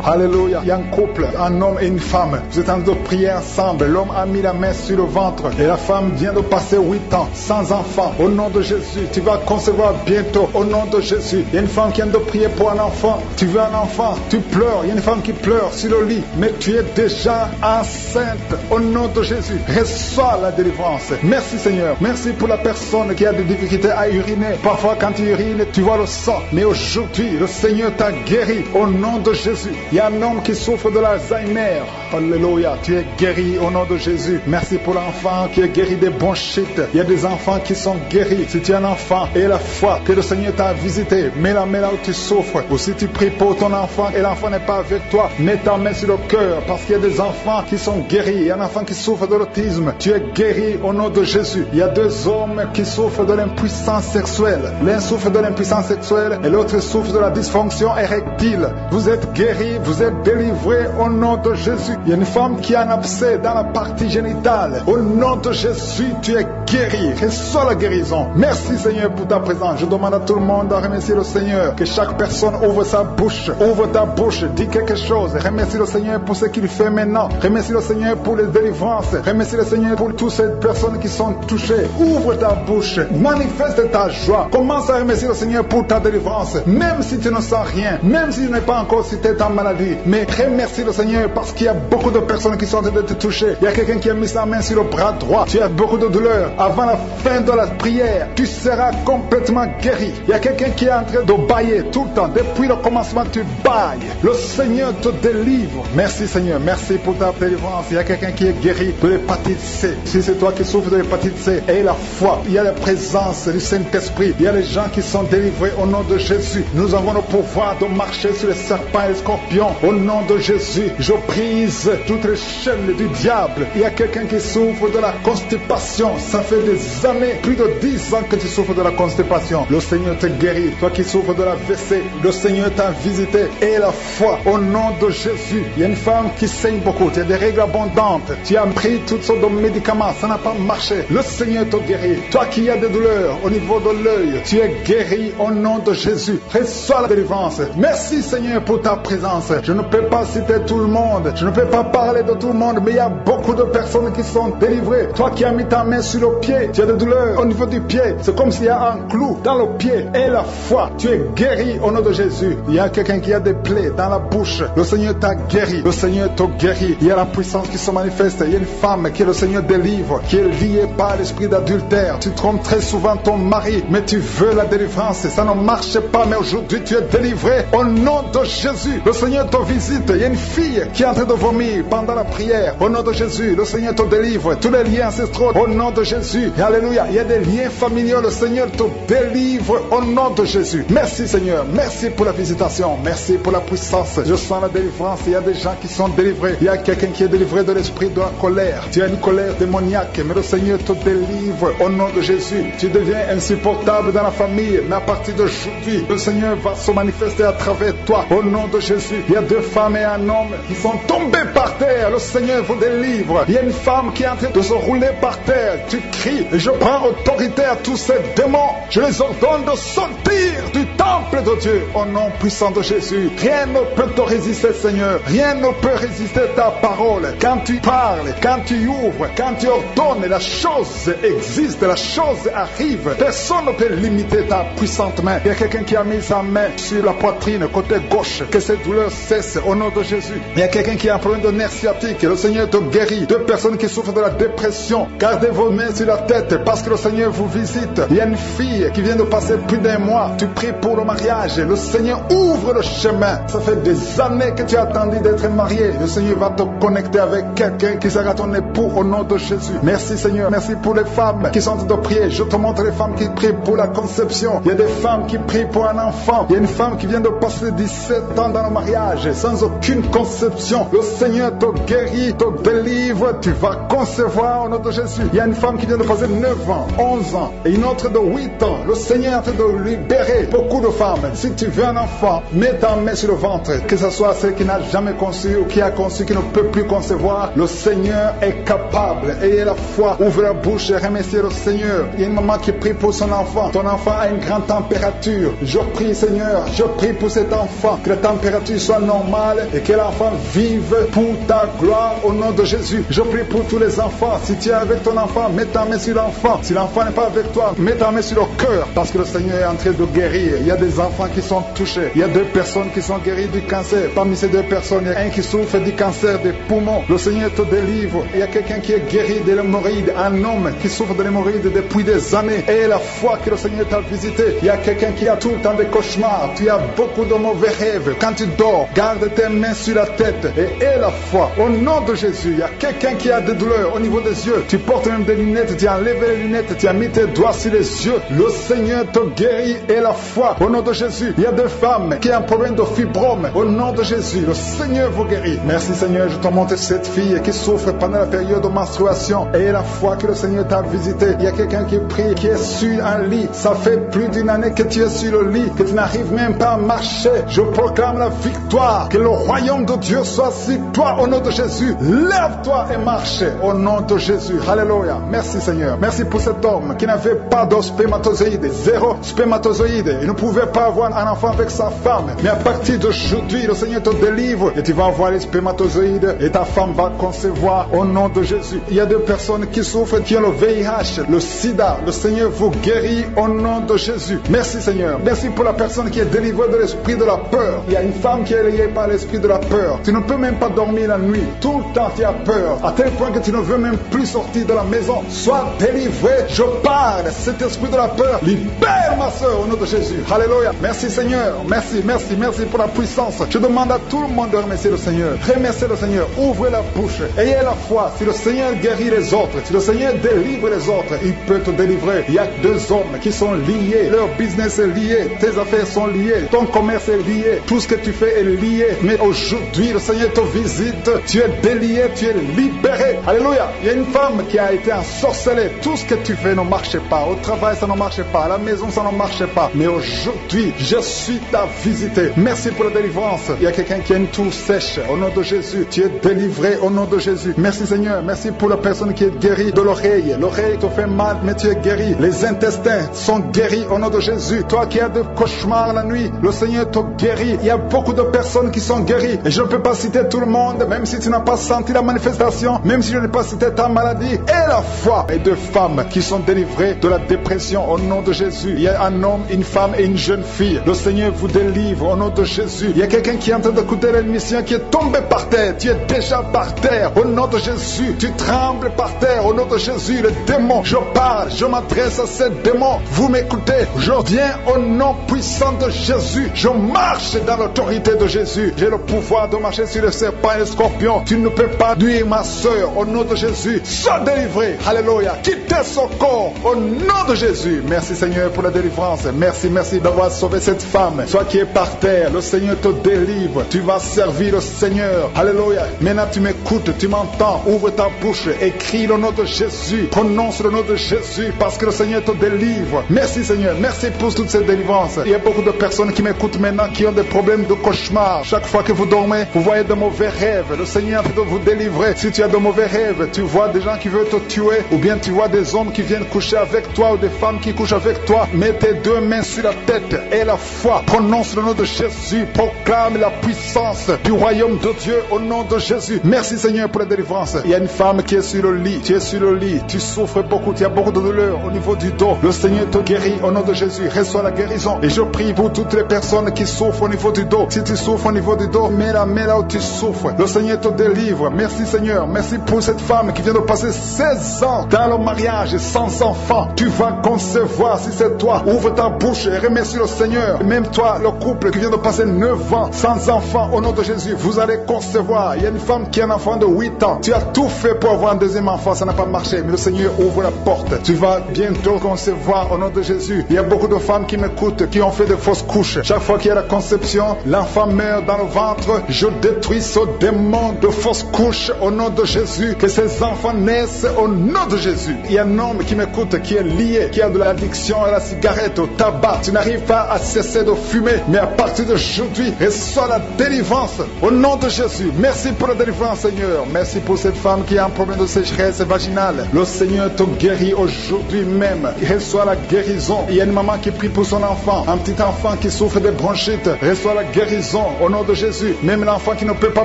Alléluia. Il y a un couple, un homme et une femme. Vous êtes en train de prier ensemble. L'homme a mis la main sur le ventre et la femme vient de passer 8 ans sans enfant. Au nom de Jésus, tu vas concevoir bientôt. Au nom de Jésus. Il y a une femme qui vient de prier pour un enfant. Tu veux un enfant, tu pleures. Il y a une femme qui pleure sur le lit, mais tu es déjà enceinte. au nom de Jésus. Reçois la délivrance. Merci Seigneur. Merci pour la personne qui a des difficultés à uriner. Parfois quand tu urines, tu vois le sang. Mais aujourd'hui, le Seigneur t'a guéri au nom de Jésus. Il y a un homme qui souffre de l'Alzheimer. Alléluia, tu es guéri au nom de Jésus. Merci pour l'enfant qui est guéri des bronchites. Il y a des enfants qui sont guéris. Si tu es un enfant et la foi que le Seigneur t'a visité, mets la main là où tu souffres. Ou si tu pries pour ton enfant et l'enfant n'est pas avec toi, mets ta main sur le cœur parce qu'il y a des enfants qui sont guéris. Il y a un enfant qui souffre de l'autisme. Tu es guéri au nom de Jésus. Il y a deux hommes qui souffrent de l'impuissance sexuelle. L'un souffre de l'impuissance sexuelle et l'autre souffre de la dysfonction érectile. Vous êtes guéris, vous êtes délivrés au nom de Jésus. Il y a une femme qui a un abcès dans la partie génitale. Au nom de Jésus, tu es guéri. Reçois la guérison. Merci Seigneur pour ta présence. Je demande à tout le monde de remercier le Seigneur. Que chaque personne ouvre sa bouche. Ouvre ta bouche. Dis quelque chose. Remercie le Seigneur pour ce qu'il fait maintenant. Remercie le Seigneur pour les délivrances. Remercie le Seigneur pour toutes ces personnes qui sont touchées. Ouvre ta bouche. Manifeste ta joie. Commence à remercier le Seigneur pour ta délivrance. Même si tu ne sens rien. Même si tu n'es pas encore cité ta maladie. Mais remercie le Seigneur parce qu'il y a beaucoup de personnes qui sont en train de te toucher. Il y a quelqu'un qui a mis sa main sur le bras droit. Tu as beaucoup de douleur. Avant la fin de la prière, tu seras complètement guéri. Il y a quelqu'un qui est en train de bailler tout le temps. Depuis le commencement, tu bailles. Le Seigneur te délivre. Merci Seigneur. Merci pour ta délivrance. Il y a quelqu'un qui est guéri de l'hépatite C. Si c'est toi qui souffres de l'hépatite C, aie la foi. Il y a la présence du Saint-Esprit. Il y a les gens qui sont délivrés au nom de Jésus. Nous avons le pouvoir de marcher sur les serpents et les scorpions. Au nom de Jésus, je brise toutes les chaînes du diable. Il y a quelqu'un qui souffre de la constipation. Ça fait des années, plus de 10 ans que tu souffres de la constipation. Le Seigneur te guérit. Toi qui souffres de la WC, le Seigneur t'a visité. Et la foi au nom de Jésus. Il y a une femme qui saigne beaucoup. Tu as des règles abondantes. Tu as pris toutes sortes de médicaments. Ça n'a pas marché. Le Seigneur te guérit. Toi qui as des douleurs au niveau de l'œil, tu es guéri au nom de Jésus. Reçois la délivrance. Merci Seigneur pour ta présence. Je ne peux pas citer tout le monde. Je ne peux pas parler de tout le monde, mais il y a beaucoup de personnes qui sont délivrées. Toi qui as mis ta main sur le pied, tu as des douleurs au niveau du pied. C'est comme s'il y a un clou dans le pied. Et la foi, tu es guéri au nom de Jésus. Il y a quelqu'un qui a des plaies dans la bouche. Le Seigneur t'a guéri. Le Seigneur te guérit. Il y a la puissance qui se manifeste. Il y a une femme que le Seigneur délivre, qui est liée par l'esprit d'adultère. Tu trompes très souvent ton mari, mais tu veux la délivrance. Ça ne marche pas, mais aujourd'hui tu es délivré au nom de Jésus. Le Seigneur te visite. Il y a une fille qui est en train de vomir pendant la prière. Au nom de Jésus, le Seigneur te délivre. Tous les liens ancestraux, au nom de Jésus. Alléluia. Il y a des liens familiaux. Le Seigneur te délivre au nom de Jésus. Merci Seigneur. Merci pour la visitation. Merci pour la puissance. Je sens la délivrance. Il y a des gens qui sont délivrés. Il y a quelqu'un qui est délivré de l'esprit de la colère. Tu as une colère démoniaque, mais le Seigneur te délivre au nom de Jésus. Tu deviens insupportable dans la famille, mais à partir d'aujourd'hui, le Seigneur va se manifester à travers toi au nom de Jésus. Il y a deux femmes et un homme qui sont tombés par terre. Le Seigneur vous délivre. Il y a une femme qui est en train de se rouler par terre. Tu cries et je prends autorité à tous ces démons. Je les ordonne de sortir du temple de Dieu au nom puissant de Jésus. Rien ne peut te résister, Seigneur. Rien ne peut résister ta parole. Quand tu parles, quand tu ouvres, quand tu ordonnes, la chose existe, la chose arrive. Personne ne peut limiter ta puissante main. Il y a quelqu'un qui a mis sa main sur la poitrine, côté gauche. Que cette douleur cesse au nom de Jésus. Il y a quelqu'un qui a un problème de nerf sciatique. Le Seigneur te guérit. Deux personnes qui souffrent de la dépression. Gardez vos mains sur la tête parce que le Seigneur vous visite. Il y a une fille qui vient de passer plus d'un mois. Tu pries pour le mariage. Le Seigneur ouvre le chemin. Ça fait des années que tu as attendu d'être marié. Le Seigneur va te connecter avec quelqu'un qui sera ton époux au nom de Jésus. Merci Seigneur. Merci pour les femmes qui sont en train de prier. Je te montre les femmes qui prient pour la conception. Il y a des femmes qui prient pour un enfant. Il y a une femme qui vient de passer 17 ans dans le mariage sans aucune conception. Le Seigneur te guérit, te délivre. Tu vas concevoir au nom de Jésus. Il y a une femme qui vient de passer 9 ans, 11 ans et une autre de 8 ans. Le Seigneur est en train de libérer beaucoup de femmes. Si tu veux un enfant, mets ta main sur le ventre. Que ce soit celle qui n'a jamais conçu ou qui a conçu, qui ne peut plus concevoir. Le Seigneur est capable. Ayez la foi. Ouvre la bouche et remerciez le Seigneur. Il y a une maman qui prie pour son enfant. Ton enfant a une grande température. Je prie Seigneur, je prie pour cet enfant. Que la température soit normale et que l'enfant vive pour ta gloire au nom de Jésus. Je prie pour tous les enfants. Si tu es avec ton enfant, mets ta main sur l'enfant. Si l'enfant n'est pas avec toi, mets ta main sur le cœur. Parce que le Seigneur est en train de guérir. Il y a des enfants qui sont touchés. Il y a 2 personnes qui sont guéries du cancer. Parmi ces 2 personnes, il y a un qui souffre du cancer des poumons. Le Seigneur Seigneur te délivre. Il y a quelqu'un qui est guéri de l'hémorroïde, un homme qui souffre de l'hémorroïde depuis des années. Et la foi que le Seigneur t'a visité. Il y a quelqu'un qui a tout le temps des cauchemars. Tu as beaucoup de mauvais rêves. Quand tu dors, garde tes mains sur la tête et aie la foi. Au nom de Jésus, il y a quelqu'un qui a des douleurs au niveau des yeux. Tu portes même des lunettes, tu as enlevé les lunettes, tu as mis tes doigts sur les yeux. Le Seigneur te guérit et la foi. Au nom de Jésus, il y a des femmes qui ont un problème de fibrome. Au nom de Jésus, le Seigneur vous guérit. Merci Seigneur, je te montre cette fille qui souffre pendant la période de menstruation. Et la foi que le Seigneur t'a visité. Il y a quelqu'un qui prie, qui est sur un lit. Ça fait plus d'une année que tu es sur le lit, que tu n'arrives même pas à marcher. Je proclame la victoire. Que le royaume de Dieu soit sur toi au nom de Jésus. Lève-toi et marche au nom de Jésus. Alléluia. Merci Seigneur. Merci pour cet homme qui n'avait pas de spermatozoïde. Zéro spermatozoïde. Il ne pouvait pas avoir un enfant avec sa femme. Mais à partir d'aujourd'hui, le Seigneur te délivre et tu vas avoir les spermatozoïdes et ta femme va concevoir au nom de Jésus. Il y a des personnes qui souffrent, qui ont le VIH, le sida. Le Seigneur vous guérit au nom de Jésus. Merci Seigneur. Merci pour la personne qui est délivrée de l'esprit de la peur. Il y a une femme qui est liée par l'esprit de la peur. Tu ne peux même pas dormir la nuit. Tout le temps tu as peur. À tel point que tu ne veux même plus sortir de la maison. Sois délivré. Je parle. Cet esprit de la peur, libère ma soeur au nom de Jésus. Alléluia. Merci Seigneur. Merci, merci, merci pour la puissance. Je demande à tout le monde de remercier le Seigneur. Remerciez le Seigneur. Ouvrez la bouche. Ayez la foi. Si le Seigneur guérit les autres, si le Seigneur délivre les autres, il peut te délivrer. Il y a deux hommes qui sont liés. Leur business est lié. Tes affaires sont liées. Ton commerce est lié. Tout ce que tu fais est lié. Mais aujourd'hui, le Seigneur te visite. Tu es délié. Tu es libéré. Alléluia. Il y a une femme qui a été ensorcelée. Tout ce que tu fais ne marche pas. Au travail, ça ne marche pas. À la maison, ça ne marche pas. Mais aujourd'hui, je suis ta visité. Merci pour la délivrance. Il y a quelqu'un qui a une toux sèche. Au nom de Jésus, tu es délivré au nom de Jésus. Merci Seigneur. Merci pour la personne qui est guérie de l'oreille. L'oreille te fait mal, mais tu es guéri. Les intestins sont guéris au nom de Jésus. Toi qui as des cauchemars la nuit, le Seigneur te guérit. Il y a beaucoup de personnes qui sont guéries. Et je ne peux pas citer tout le monde, même si tu n'as pas senti la manifestation, même si je n'ai pas cité ta maladie. Et la foi. Et deux femmes qui sont délivrées de la dépression au nom de Jésus. Il y a un homme, une femme et une jeune fille. Le Seigneur vous délivre au nom de Jésus. Il y a quelqu'un qui est en train d'écouter l'émission qui est tombé par terre. Tu es déjà par terre au nom de Jésus. Tu trembles par terre au nom de Jésus. Le démon, je parle, je m'adresse à ces démons. Vous m'écoutez. Je viens au nom puissant de Jésus. Je marche dans l'autorité de Jésus. J'ai le pouvoir de marcher sur le serpent et le scorpion. Tu ne peux pas nuire ma soeur au nom de Jésus. Sois délivré. Alléluia. Quittez son corps au nom de Jésus. Merci Seigneur pour la délivrance. Merci, merci d'avoir sauvé cette femme. Toi qui es par terre, le Seigneur te délivre. Tu vas servir le Seigneur. Alléluia. Maintenant tu m'écoutes, tu m'entends. Ouvre ta bouche, écris le nom de Jésus. Prononce le nom de Jésus parce que le Seigneur te délivre. Merci Seigneur. Merci pour toute cette délivrance. Il y a beaucoup de personnes qui m'écoutent maintenant qui ont des problèmes de cauchemar. Chaque fois que vous dormez, vous voyez de mauvais rêves. Le Seigneur veut vous délivrer. Si tu as de mauvais rêves, tu vois des gens qui veulent te tuer ou bien tu vois des hommes qui viennent coucher avec toi ou des femmes qui couchent avec toi. Mets tes deux mains sur la tête et la foi. Prononce le nom de Jésus. Proclame la puissance du royaume de Dieu au nom de Jésus. Merci Seigneur pour la délivrance. Il y a une femme qui est sur le lit. Tu es sur le lit. Tu souffres beaucoup. Tu as beaucoup de douleur au niveau du dos. Le Seigneur te guérit au nom de Jésus. Reçois la guérison. Et je prie pour toutes les personnes qui souffrent au niveau du dos. Si tu souffres au niveau du dos, mets la main là où tu souffres. Le Seigneur te délivre. Merci Seigneur. Merci pour cette femme qui vient de passer 16 ans dans le mariage sans enfant. Tu vas concevoir si c'est toi. Ouvre ta bouche et remercie le Seigneur. Même toi, le couple qui vient de passer 9 ans sans enfant, au nom de Jésus, vous allez concevoir. Il y a une femme qui a un enfant de 8 ans. Tu as tout fait pour avoir un deuxième enfant, ça n'a pas marché. Mais le Seigneur ouvre la porte. Tu vas bientôt concevoir au nom de Jésus. Il y a beaucoup de femmes qui m'écoutent, qui ont fait de fausses couches. Chaque fois qu'il y a la conception, l'enfant meurt dans le ventre. Je détruis ce démon de fausses couches au nom de Jésus. Que ces enfants naissent au nom de Jésus. Il y a un homme qui m'écoute, qui est lié, qui a de l'addiction à la cigarette, au tabac. Tu n'arrives pas à cesser de fumer. Mais à partir d'aujourd'hui, reçois la délivrance au nom de Jésus. Merci pour la délivrance, Seigneur. Merci pour cette femme qui a un problème de sécheresse vaginale. Le Seigneur te guérit aujourd'hui même. Reçois la guérison. Il y a une maman qui prie pour son enfant. Un petit enfant qui souffre de bronchite. Reçois la guérison au nom de Jésus. Même l'enfant qui ne peut pas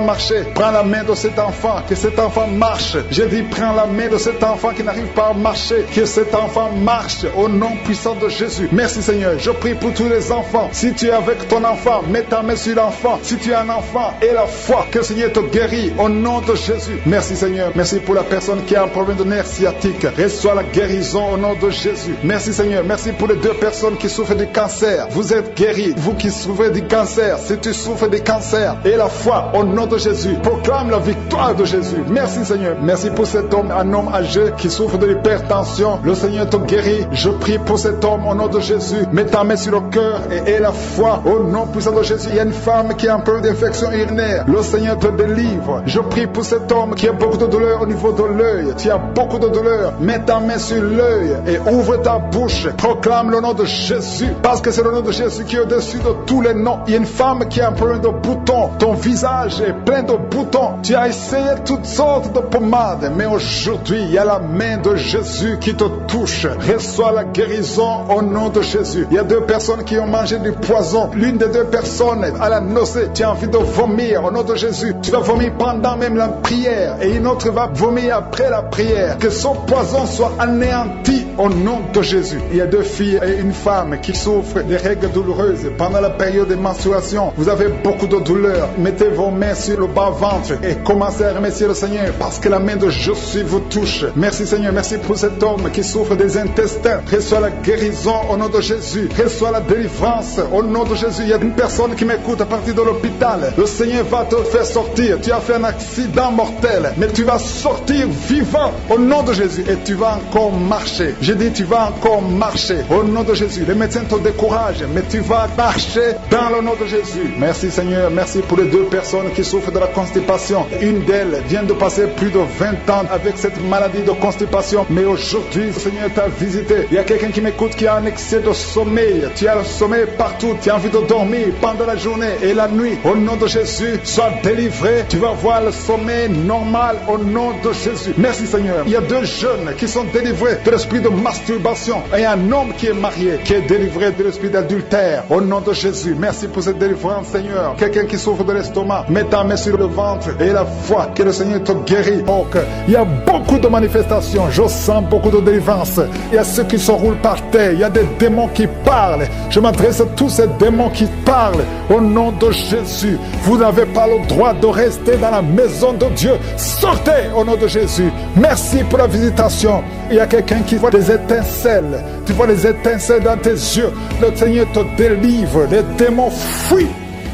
marcher. Prends la main de cet enfant. Que cet enfant marche. J'ai dit, prends la main de cet enfant qui n'arrive pas à marcher. Que cet enfant marche au nom puissant de Jésus. Merci Seigneur. Je prie pour tous les enfants. Si tu es avec ton enfant, mets ta main sur l'enfant. Si tu es un enfant, aie la foi que le Seigneur te guérit au nom de Jésus. Merci Seigneur. Merci pour la personne qui a un problème de nerf sciatique. Reçois la guérison au nom de Jésus. Merci Seigneur. Merci pour les 2 personnes qui souffrent du cancer. Vous êtes guéris. Vous qui souffrez du cancer, si tu souffres du cancer, et la foi au nom de Jésus, proclame la victoire de Jésus. Merci Seigneur. Merci pour cet homme, un homme âgé qui souffre de l'hypertension. Le Seigneur te guérit. Je prie pour cet homme au nom de Jésus. Mets ta main sur le cœur et aie la foi au nom puissant de Jésus. Il y a une femme qui a un peu d'infection urinaire. Le Seigneur te délivre. Je prie pour cet homme qui a beaucoup de douleur au niveau de l'œil. Tu as beaucoup de douleur. Mets ta main sur l'œil et ouvre ta bouche. Proclame le nom de Jésus, parce que c'est le nom de Jésus qui est au-dessus de tous les noms. Il y a une femme qui a un problème de boutons. Ton visage est plein de boutons. Tu as essayé toutes sortes de pommades, mais aujourd'hui, il y a la main de Jésus qui te touche. Reçois la guérison au nom de Jésus. Il y a 2 personnes qui ont mangé du poison. L'une des 2 personnes a la nausée. Tu as envie de vomir au nom de Jésus. Tu vas vomir pendant même la prière et une autre va vomir après la prière. Que son poison soit anéanti au nom de Jésus. Il y a 2 filles et une femme qui souffrent des règles douloureuses pendant la période de menstruation. Vous avez beaucoup de douleur. Mettez vos mains sur le bas-ventre et commencez à remercier le Seigneur, parce que la main de Jésus vous touche. Merci Seigneur. Merci pour cet homme qui souffre des intestins. Reçois la guérison au nom de Jésus. Reçois la délivrance au nom de Jésus. Il y a une personne qui m'écoute à partir de l'hôpital. Le Seigneur va te faire sortir. Tu as fait un accident mortel, mais tu vas sortir vivant au nom de Jésus et tu vas encore marcher. J'ai dit tu vas encore marcher au nom de Jésus. Les médecins te découragent, mais tu vas marcher dans le nom de Jésus. Merci Seigneur. Merci pour les 2 personnes qui souffrent de la constipation. Une d'elles vient de passer plus de 20 ans avec cette maladie de constipation, mais aujourd'hui le Seigneur t'a visité. Il y a quelqu'un qui m'écoute qui a un excès de sommeil. Tu as le sommeil partout. Tu as envie de dormir pendant la journée et la nuit. Au nom de Jésus, sois délivré. Tu vas voir le sommeil normal au nom de Jésus. Merci Seigneur. Il y a 2 jeunes qui sont délivrés de l'esprit de masturbation et un homme qui est marié qui est délivré de l'esprit d'adultère au nom de Jésus. Merci pour cette délivrance Seigneur. Quelqu'un qui souffre de l'estomac, mets ta main sur le ventre et la foi que le Seigneur te guérit. Donc, il y a beaucoup de manifestations. Je sens beaucoup de délivrance. Il y a ceux qui se roulent par terre. Il y a des démons qui parlent. Je m'adresse à tous ces démons qui parlent au nom de Jésus. Vous n'avez pas le droit de rester dans la maison de Dieu. Sortez au nom de Jésus. Merci pour la visitation. Il y a quelqu'un qui voit des étincelles. Tu vois les étincelles dans tes yeux. Le Seigneur te délivre. Les démons fuient.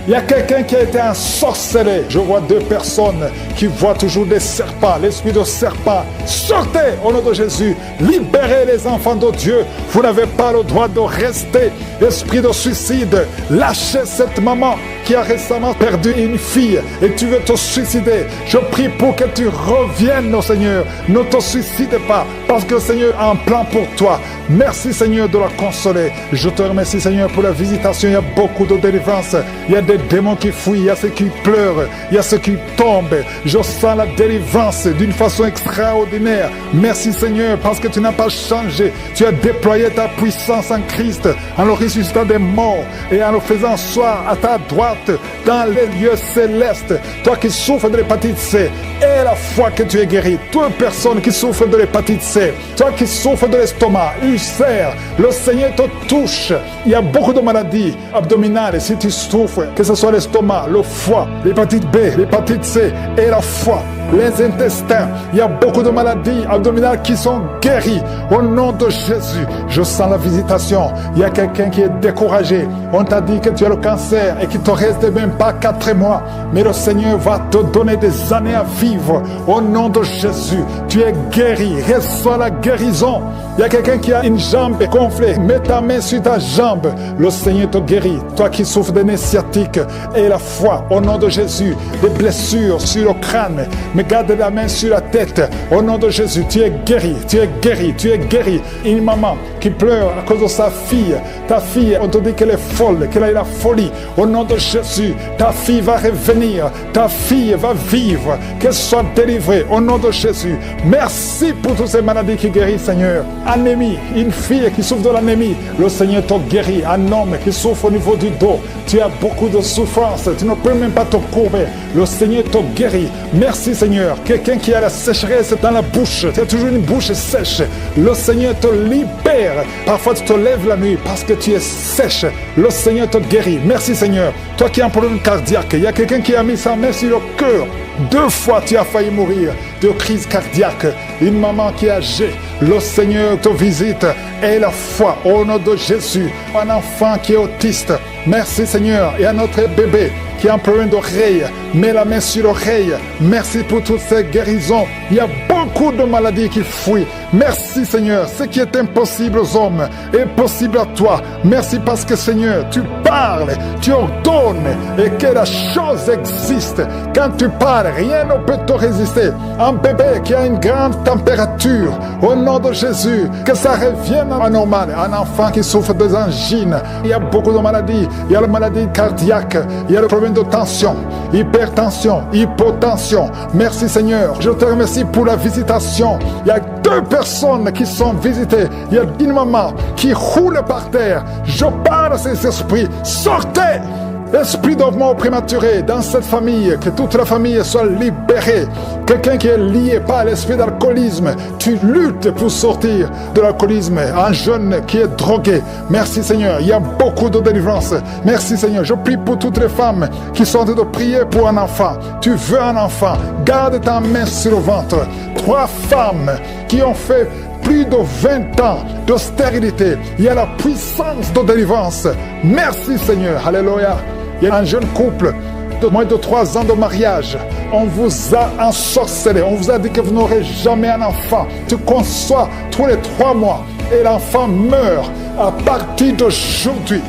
Il y a quelqu'un qui a été ensorcelé. Je vois 2 personnes qui voient toujours des serpents, l'esprit de serpent. Sortez au nom de Jésus. Libérez les enfants de Dieu. Vous n'avez pas le droit de rester. Esprit de suicide, lâchez cette maman qui a récemment perdu une fille et tu veux te suicider. Je prie pour que tu reviennes au Seigneur. Ne te suicide pas, parce que le Seigneur a un plan pour toi. Merci Seigneur de la consoler. Je te remercie Seigneur pour la visitation. Il y a beaucoup de délivrance. Il y a des démons qui fuient, il y a ceux qui pleurent, il y a ceux qui tombent. Je sens la délivrance d'une façon extraordinaire. Merci Seigneur, parce que tu n'as pas changé. Tu as déployé ta puissance en Christ, en le ressuscitant des morts et en le faisant asseoir à ta droite dans les lieux célestes. Toi qui souffres de l'hépatite C, et la foi que tu es guéri. Toi personne qui souffre de l'hépatite C, toi qui souffres de l'estomac, ulcère, le Seigneur te touche. Il y a beaucoup de maladies abdominales. Si tu souffres, que ce soit l'estomac, le foie, l'hépatite B, l'hépatite C et la foi, les intestins, il y a beaucoup de maladies abdominales qui sont guéries au nom de Jésus. Je sens la visitation. Il y a quelqu'un qui est découragé. On t'a dit que tu as le cancer et qu'il te reste même pas 4 mois, mais le Seigneur va te donner des années à vivre au nom de Jésus. Tu es guéri. Reçois la guérison. Il y a quelqu'un qui a une jambe gonflée. Mets ta main sur ta jambe. Le Seigneur te guérit. Toi qui souffres de nez sciatique, et la foi au nom de Jésus. Des blessures sur le crâne, mais garde la main sur la tête au nom de Jésus. Tu es guéri, tu es guéri, tu es guéri. Une maman qui pleure à cause de sa fille. Ta fille, on te dit qu'elle est folle, qu'elle a eu la folie. Au nom de Jésus, ta fille va revenir, ta fille va vivre, qu'elle soit délivrée au nom de Jésus. Merci pour toutes ces maladies qui guérissent, Seigneur. Anémie, une fille qui souffre de l'anémie, le Seigneur te guérit. Un homme qui souffre au niveau du dos, tu as beaucoup de souffrance, tu ne peux même pas te courber. Le Seigneur te guérit. Merci Seigneur. Quelqu'un qui a la sécheresse dans la bouche, tu as toujours une bouche sèche. Le Seigneur te libère. Parfois tu te lèves la nuit parce que tu es sèche. Le Seigneur te guérit. Merci Seigneur. Toi qui as un problème cardiaque, il y a quelqu'un qui a mis sa main sur le cœur. 2 fois tu as failli mourir de crise cardiaque. Une maman qui est âgée, le Seigneur te visite. Et la foi au nom de Jésus. Un enfant qui est autiste, merci Seigneur. Et un autre bébé qui a un problème d'oreille, mets la main sur l'oreille. Merci pour toutes ces guérisons. Il y a beaucoup de maladies qui fuient. Merci Seigneur. Ce qui est impossible aux hommes est possible à toi. Merci parce que Seigneur, tu parles, tu ordonnes et que la chose existe. Quand tu parles, rien ne peut te résister. Un bébé qui a une grande température, au nom de Jésus, que ça revienne à normal. Un enfant qui souffre des angines. Il y a beaucoup de maladies. Il y a la maladie cardiaque. Il y a le problème de tension, hypertension, hypotension. Merci Seigneur. Je te remercie pour la visitation. Il y a 2 personnes qui sont visitées. Il y a une maman qui roule par terre. Je parle à ces esprits. Sortez! Esprit de mort prématuré dans cette famille, que toute la famille soit libérée. Quelqu'un qui est lié par l'esprit d'alcoolisme, tu luttes pour sortir de l'alcoolisme. Un jeune qui est drogué, merci Seigneur, il y a beaucoup de délivrance. Merci Seigneur, je prie pour toutes les femmes qui sont en train de prier pour un enfant. Tu veux un enfant, garde ta main sur le ventre. 3 femmes qui ont fait plus de 20 ans de stérilité. Il y a la puissance de délivrance. Merci Seigneur, alléluia. Il y a un jeune couple de moins de 3 ans de mariage. On vous a ensorcelé. On vous a dit que vous n'aurez jamais un enfant. Tu conçois tous les 3 mois et l'enfant meurt. À partir d'aujourd'hui,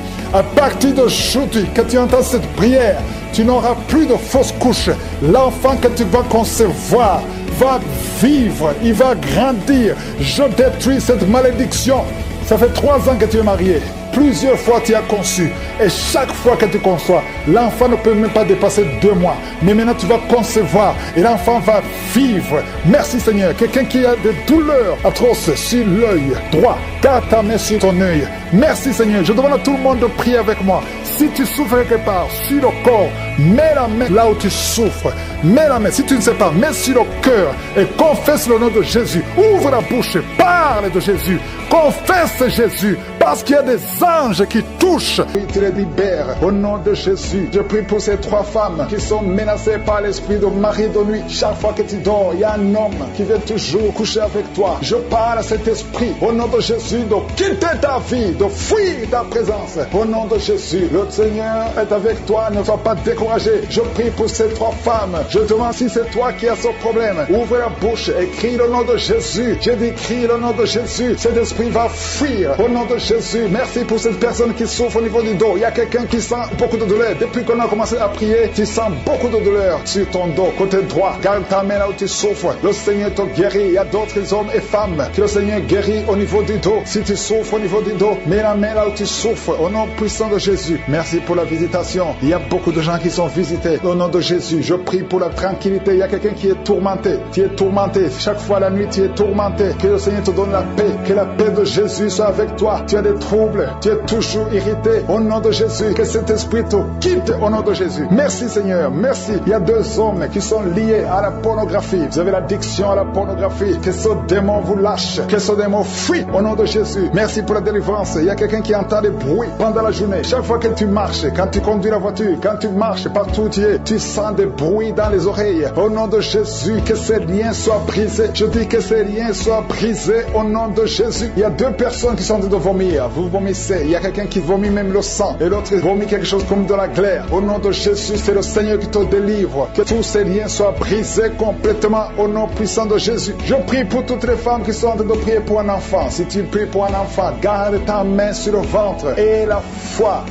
que tu entends cette prière, tu n'auras plus de fausses couches. L'enfant que tu vas concevoir va vivre, il va grandir. Je détruis cette malédiction. Ça fait 3 ans que tu es marié. Plusieurs fois tu as conçu. Et chaque fois que tu conçois, l'enfant ne peut même pas dépasser 2 mois. Mais maintenant tu vas concevoir et l'enfant va vivre. Merci Seigneur. Quelqu'un qui a des douleurs atroces sur l'œil droit, garde ta main sur ton œil. Merci Seigneur. Je demande à tout le monde de prier avec moi. Si tu souffres quelque part sur le corps, mets la main là où tu souffres. Mets la main, si tu ne sais pas, mets sur le cœur et confesse le nom de Jésus. Ouvre la bouche, parle de Jésus. Confesse Jésus, parce qu'il y a des anges qui touchent. Il te les libère au nom de Jésus. Je prie pour ces 3 femmes qui sont menacées par l'esprit de mari de nuit. Chaque fois que tu dors, il y a un homme qui vient toujours coucher avec toi. Je parle à cet esprit au nom de Jésus de quitter ta vie, de fuir ta présence. Au nom de Jésus, le Seigneur est avec toi, ne sois pas découragé. Je prie pour ces 3 femmes. Je demande si c'est toi qui as ce problème. Ouvre la bouche et crie le nom de Jésus. Je dis crie le nom de Jésus. Cet esprit va fuir au nom de Jésus. Merci pour cette personne qui souffre au niveau du dos. Il y a quelqu'un qui sent beaucoup de douleur. Depuis qu'on a commencé à prier, tu sens beaucoup de douleur sur ton dos, côté droit. Garde ta main là où tu souffres. Le Seigneur te guérit. Il y a d'autres hommes et femmes que le Seigneur guérit au niveau du dos. Si tu souffres au niveau du dos, mets la main là où tu souffres au nom puissant de Jésus. Merci pour la visitation. Il y a beaucoup de gens qui sont visités au nom de Jésus. Je prie pour la tranquillité. Il y a quelqu'un qui est tourmenté. Tu es tourmenté. Chaque fois la nuit, tu es tourmenté. Que le Seigneur te donne la paix. Que la paix de Jésus soit avec toi. Tu as des troubles. Tu es toujours irrité. Au nom de Jésus. Que cet esprit te quitte au nom de Jésus. Merci Seigneur. Merci. Il y a 2 hommes qui sont liés à la pornographie. Vous avez l'addiction à la pornographie. Que ce démon vous lâche. Que ce démon fuit au nom de Jésus. Merci pour la délivrance. Il y a quelqu'un qui entend des bruits pendant la journée. Chaque fois que tu marches, quand tu conduis la voiture, quand tu marches partout où tu es, tu sens des bruits dans les oreilles. Au nom de Jésus, que ces liens soient brisés. Je dis que ces liens soient brisés au nom de Jésus. Il y a 2 personnes qui sont en train de vomir. Vous vomissez. Il y a quelqu'un qui vomit même le sang. Et l'autre vomit quelque chose comme de la glaire. Au nom de Jésus, c'est le Seigneur qui te délivre. Que tous ces liens soient brisés complètement au nom puissant de Jésus. Je prie pour toutes les femmes qui sont en train de prier pour un enfant. Si tu pries pour un enfant, garde ta main sur le ventre. Et la foi.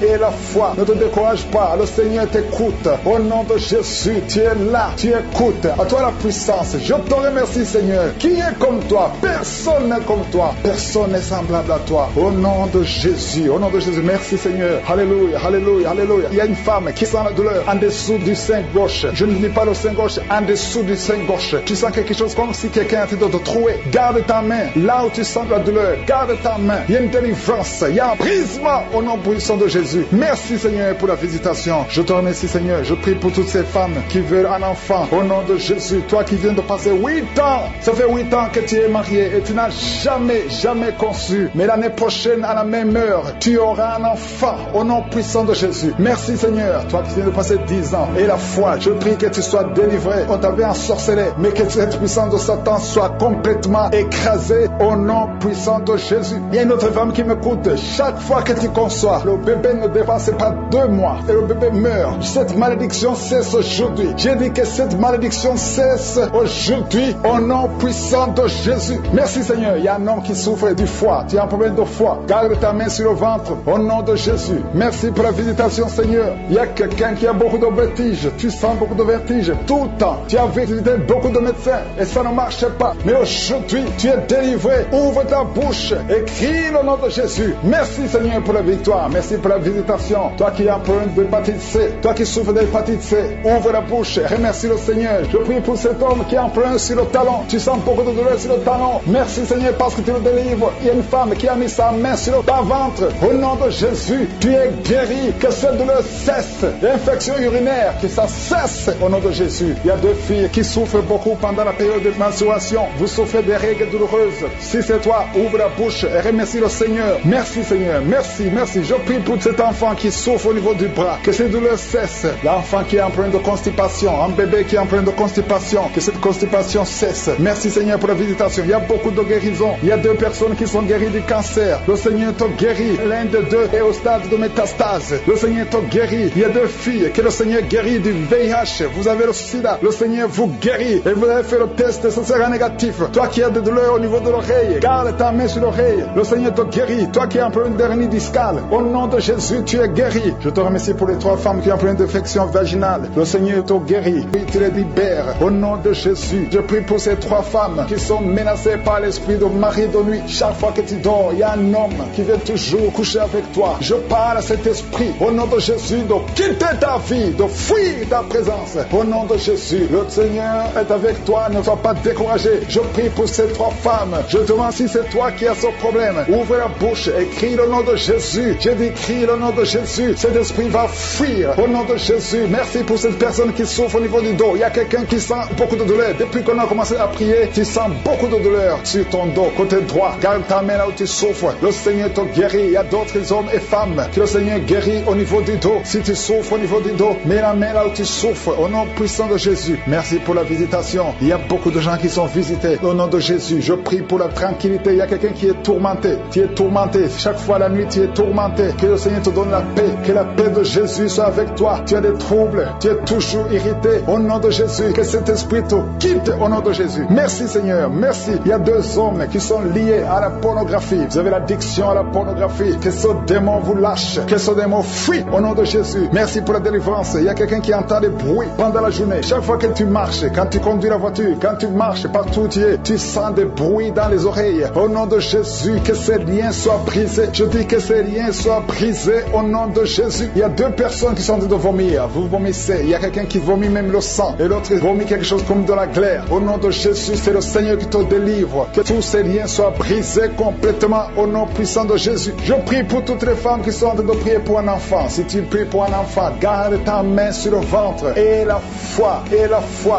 Ne te décourage pas. Le Seigneur t'écoute. écoutes. Au nom de Jésus, tu es là, tu écoutes. À toi la puissance. Je te remercie, Seigneur. Qui est comme toi? Personne n'est comme toi. Personne n'est semblable à toi. Au nom de Jésus, au nom de Jésus, merci, Seigneur. Alléluia, alléluia, alléluia. Il y a une femme qui sent la douleur en dessous du sein gauche. Je ne dis pas le sein gauche, en dessous du sein gauche. Tu sens quelque chose comme si quelqu'un était de te trouver. Garde ta main là où tu sens la douleur. Garde ta main. Il y a une délivrance. Il y a un brisement au nom puissant de Jésus. Merci, Seigneur, pour la visitation. Je te remercie, Seigneur. Je prie pour toutes ces femmes qui veulent un enfant. Au nom de Jésus, toi qui viens de passer 8 ans. Ça fait 8 ans que tu es marié et tu n'as jamais conçu. Mais l'année prochaine, à la même heure, tu auras un enfant. Au nom puissant de Jésus. Merci, Seigneur. Toi qui viens de passer 10 ans. Et la foi, je prie que tu sois délivré. On t'avait ensorcelé, mais que cette puissance de Satan soit complètement écrasée au nom puissant de Jésus. Il y a une autre femme qui m'écoute. Chaque fois que tu conçois, le bébé ne dépasse pas 2 mois et le bébé meurt. Cette malédiction cesse aujourd'hui. J'ai dit que cette malédiction cesse aujourd'hui au nom puissant de Jésus. Merci, Seigneur. Il y a un homme qui souffre du foie. Tu as un problème de foie. Garde ta main sur le ventre au nom de Jésus. Merci pour la visitation, Seigneur. Il y a quelqu'un qui a beaucoup de vertiges. Tu sens beaucoup de vertiges tout le temps. Tu as visité beaucoup de médecins et ça ne marche pas. Mais aujourd'hui, tu es délivré. Ouvre ta bouche et crie le nom de Jésus. Merci, Seigneur, pour la victoire. Merci pour la visitation. Toi qui as un problème d'hépatite C, toi qui souffres d'hépatite C, ouvre la bouche. Remercie le Seigneur. Je prie pour cet homme qui a un problème sur le talon. Tu sens beaucoup de douleur sur le talon. Merci, Seigneur, parce que tu le délivres. Il y a une femme qui a mis sa main sur le ventre. Au nom de Jésus, tu es guéri. Que cette douleur cesse. L'infection urinaire, que ça cesse au nom de Jésus. Il y a 2 filles qui souffrent beaucoup pendant la période de menstruation. Vous souffrez des règles douloureuses. Si c'est toi, ouvre la bouche et remercie le Seigneur. Merci, Seigneur. Merci, merci. Je prie pour cet enfant qui souffre au niveau du bras. Que ces douleurs cessent. L'enfant qui est en train de constipation. Un bébé qui est en train de constipation. Que cette constipation cesse. Merci, Seigneur, pour la visitation. Il y a beaucoup de guérisons. Il y a 2 personnes qui sont guéries du cancer. Le Seigneur te guérit. L'un de 2 est au stade de métastase. Le Seigneur te guérit. Il y a 2 filles que le Seigneur guérit du VIH. Vous avez le sida. Le Seigneur vous guérit. Et vous avez fait le test, ce sera négatif. Toi qui as des douleurs au niveau de l'oreille, garde ta main sur l'oreille. Le Seigneur te guérit. Toi qui as un problème d'hernie discale, au nom de Jésus, tu es guéri. Je te remercie pour les 3 femmes qui ont un problème d'infection vaginale. Le Seigneur te guérit. Oui, tu les libères. Au nom de Jésus, je prie pour ces 3 femmes qui sont menacées par l'esprit de mari de nuit. Chaque fois que tu dors, il y a un homme qui vient toujours coucher avec toi. Je parle à cet esprit, au nom de Jésus, de quitter ta vie, de fuir ta présence. Au nom de Jésus, le Seigneur est avec toi, ne sois pas découragé. Je prie pour ces 3 femmes. Je te demande si c'est toi qui as ce problème. Ouvre la bouche et crie le nom de Jésus. Je dis crie le nom de Jésus. Cet esprit va fuir. Au nom de Jésus, merci pour cette personne qui souffre au niveau du dos. Il y a quelqu'un qui sent beaucoup de douleur. Depuis qu'on a commencé à prier, tu sens beaucoup de douleur sur ton dos, côté droit. Garde ta main là où tu souffres. Le Seigneur te guérit. Il y a d'autres hommes et femmes que le Seigneur guérit au niveau du dos. Si tu souffres au niveau du dos, mets la main là où tu souffres. Au nom puissant de Jésus. Merci pour la visitation. Il y a beaucoup de gens qui sont visités. Au nom de Jésus, je prie pour la tranquillité. Il y a quelqu'un qui est tourmenté. Tu es tourmenté. Chaque fois la nuit, tu es tourmenté. Que le Seigneur te donne la paix. Que la paix de Jésus soit avec toi. Tu as des troubles. Tu es toujours irrité. Au nom de Jésus, que cet esprit te quitte au nom de Jésus. Merci, Seigneur. Merci. Il y a 2 hommes qui sont liés à la pornographie. Vous avez l'addiction à la pornographie. Que ce démon vous lâche. Que ce démon fuit au nom de Jésus. Merci pour la délivrance. Il y a quelqu'un qui entend des bruits pendant la journée. Chaque fois que tu marches, quand tu conduis la voiture, quand tu marches partout où tu es, tu sens des bruits dans les oreilles. Au nom de Jésus, que ces liens soient brisés. Je dis que ces liens soient brisés au nom de Jésus. Il y a 2 personnes qui sont en train de vomir. Vous vomissez. Il y a quelqu'un qui vomit même le sang. Et l'autre vomit quelque chose comme de la glaire. Au nom de Jésus, c'est le Seigneur qui te délivre. Que tous ces liens soient brisés complètement au nom puissant de Jésus. Je prie pour toutes les femmes qui sont en train de prier pour un enfant. Si tu pries pour un enfant, garde ta main sur le ventre. Et la foi.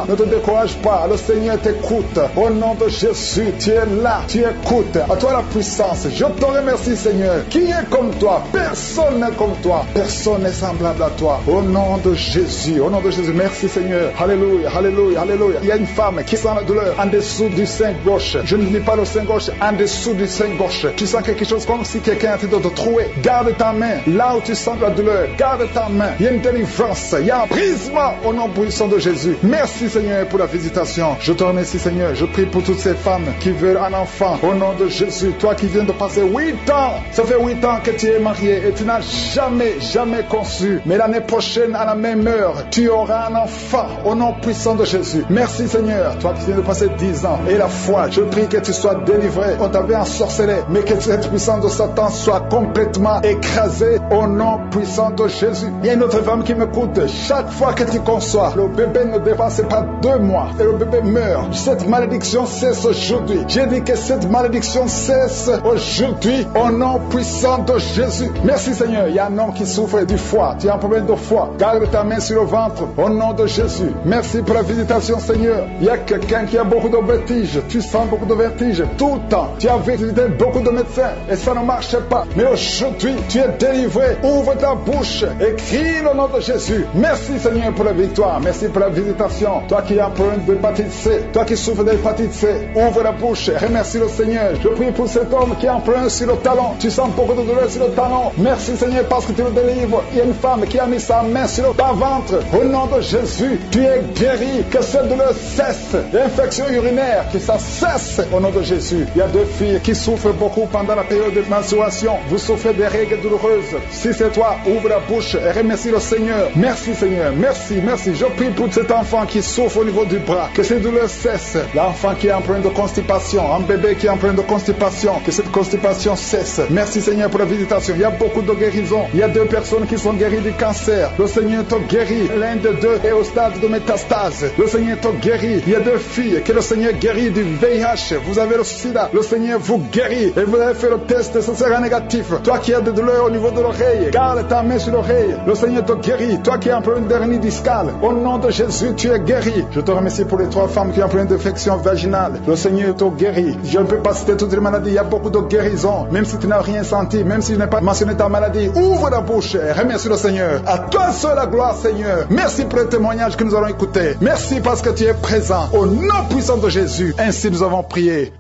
Ne te décourage pas. Le Seigneur t'écoute. Au nom de Jésus, tu es là. Tu écoutes. À toi la puissance. Je te remercie, Seigneur. Qui est comme toi? Personne n'est comme toi. Personne n'est semblable à toi. Au nom de Jésus. Au nom de Jésus. Merci, Seigneur. Alléluia. Alléluia. Alléluia. Il y a une femme qui sent la douleur en dessous du sein gauche. Je ne dis pas le sein gauche, en dessous du sein gauche. Tu sens quelque chose comme si quelqu'un était de te trouver. Garde ta main là où tu sens la douleur. Garde ta main. Il y a une délivrance. Il y a un brisement au nom puissant de Jésus. Merci, Seigneur, pour la visitation. Je te remercie, Seigneur. Je prie pour toutes ces femmes qui veulent un enfant. Au nom de Jésus, toi qui viens de passer 8 ans. Ça fait 8 ans que tu es marié et tu n'as jamais conçu. Mais l'année prochaine, prochaine, à la même heure, tu auras un enfant au nom puissant de Jésus. Merci Seigneur, toi qui viens de passer 10 ans. Et la foi, je prie que tu sois délivré. On t'avait ensorcelé, mais que cette puissance de Satan soit complètement écrasée au nom puissant de Jésus. Il y a une autre femme qui m'écoute. Chaque fois que tu conçois, le bébé ne dépasse pas 2 mois et le bébé meurt. Cette malédiction cesse aujourd'hui. J'ai dit que cette malédiction cesse aujourd'hui au nom puissant de Jésus. Merci Seigneur. Il y a un homme qui souffre du foie. Tu as un problème de foie. Garde ta main sur le ventre au nom de Jésus. Merci pour la visitation Seigneur. Il y a quelqu'un qui a beaucoup de vertiges. Tu sens beaucoup de vertiges tout le temps. Tu as visité beaucoup de médecins et ça ne marche pas. Mais aujourd'hui, tu es délivré. Ouvre ta bouche et crie le nom de Jésus. Merci Seigneur pour la victoire. Merci pour la visitation. Toi qui as un problème d'hépatite C, toi qui souffres d'hépatite C, ouvre la bouche. Remercie le Seigneur. Je prie pour cet homme qui a un problème sur le talon. Tu sens beaucoup de douleur sur le talon. Merci Seigneur parce que tu le délivres. Il y a une femme qui a mis sa main sur le ventre. Au nom de Jésus, tu es guéri. Que cette douleur cesse. L'infection urinaire, que ça cesse au nom de Jésus. Il y a 2 filles qui souffrent beaucoup pendant la période de menstruation. Vous souffrez des règles douloureuses. Si c'est toi, ouvre la bouche et remercie le Seigneur. Merci Seigneur. Merci, merci. Je prie pour cet enfant qui souffre au niveau du bras. Que ces douleurs cessent. L'enfant qui est en train de constipation. Un bébé qui est en train de constipation. Que cette constipation cesse. Merci Seigneur pour la visitation. Il y a beaucoup de guérisons. Il y a 2 personnes qui sont guéries du cancer. Le Seigneur te guérit. L'un de 2 est au stade de métastase. Le Seigneur te guérit. Il y a 2 filles que le Seigneur guérit du VIH. Vous avez le sida. Le Seigneur vous guérit. Et vous avez fait le test, ce sera négatif. Toi qui as des douleurs au niveau de l'oreille, garde ta main sur l'oreille. Le Seigneur te guérit. Toi qui as un problème d'hernie discale, au nom de Jésus, tu es guéri. Je te remercie pour les 3 femmes qui ont un problème d'infection vaginale. Le Seigneur te guérit. Je ne peux pas citer toutes les maladies. Il y a beaucoup de guérisons. Même si tu n'as rien senti, même si tu n'as pas mentionné ta maladie, ouvre la bouche et remercie le Seigneur. À toi seul la gloire, Seigneur. Merci pour le témoignage que nous allons écouter. Merci parce que tu es présent. Au nom puissant de Jésus, ainsi nous avons prié.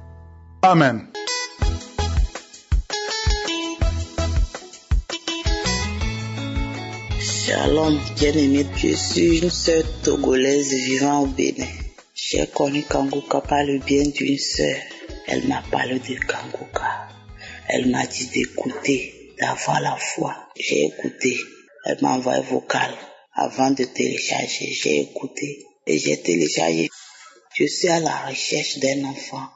Amen. Shalom, bien-aimé. Je suis une sœur togolaise vivant au Bénin. J'ai connu Kanguka par le bien d'une sœur. Elle m'a parlé de Kanguka. Elle m'a dit d'écouter, d'avoir la foi. J'ai écouté. Elle m'a envoyé vocal avant de télécharger. J'ai écouté et j'ai téléchargé. Je suis à la recherche d'un enfant.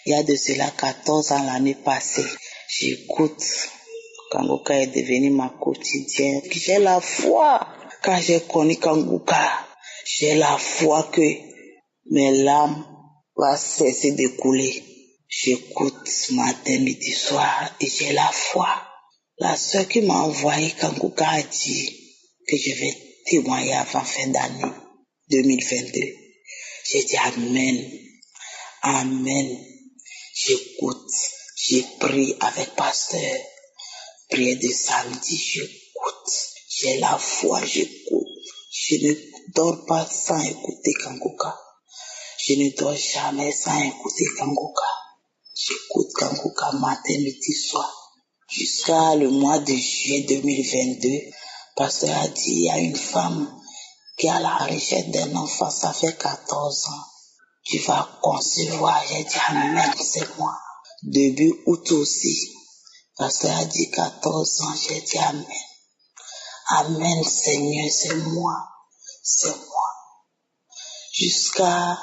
Il y a de cela 14 ans l'année passée. J'écoute. Kanguka est devenu ma quotidienne. J'ai la foi. Quand j'ai connu Kanguka, j'ai la foi que mes larmes vont cesser de couler. J'écoute matin, midi, soir et j'ai la foi. La sœur qui m'a envoyé Kanguka a dit que je vais témoigner avant fin d'année 2022. J'ai dit Amen. Amen. J'écoute. J'ai prié avec pasteur. Prière de samedi, j'écoute. J'ai la foi, j'écoute. Je ne dors pas sans écouter Kanguka. Je ne dors jamais sans écouter Kanguka. J'écoute Kanguka matin, midi, soir. Jusqu'à le mois de juillet 2022, pasteur a dit, il y a une femme qui a la recherche d'un enfant, ça fait 14 ans. Tu vas concevoir. J'ai dit, Amen, c'est moi. Début août aussi. Pasteur a dit 14 ans, j'ai dit Amen. Amen, Seigneur, c'est moi. C'est moi. Jusqu'à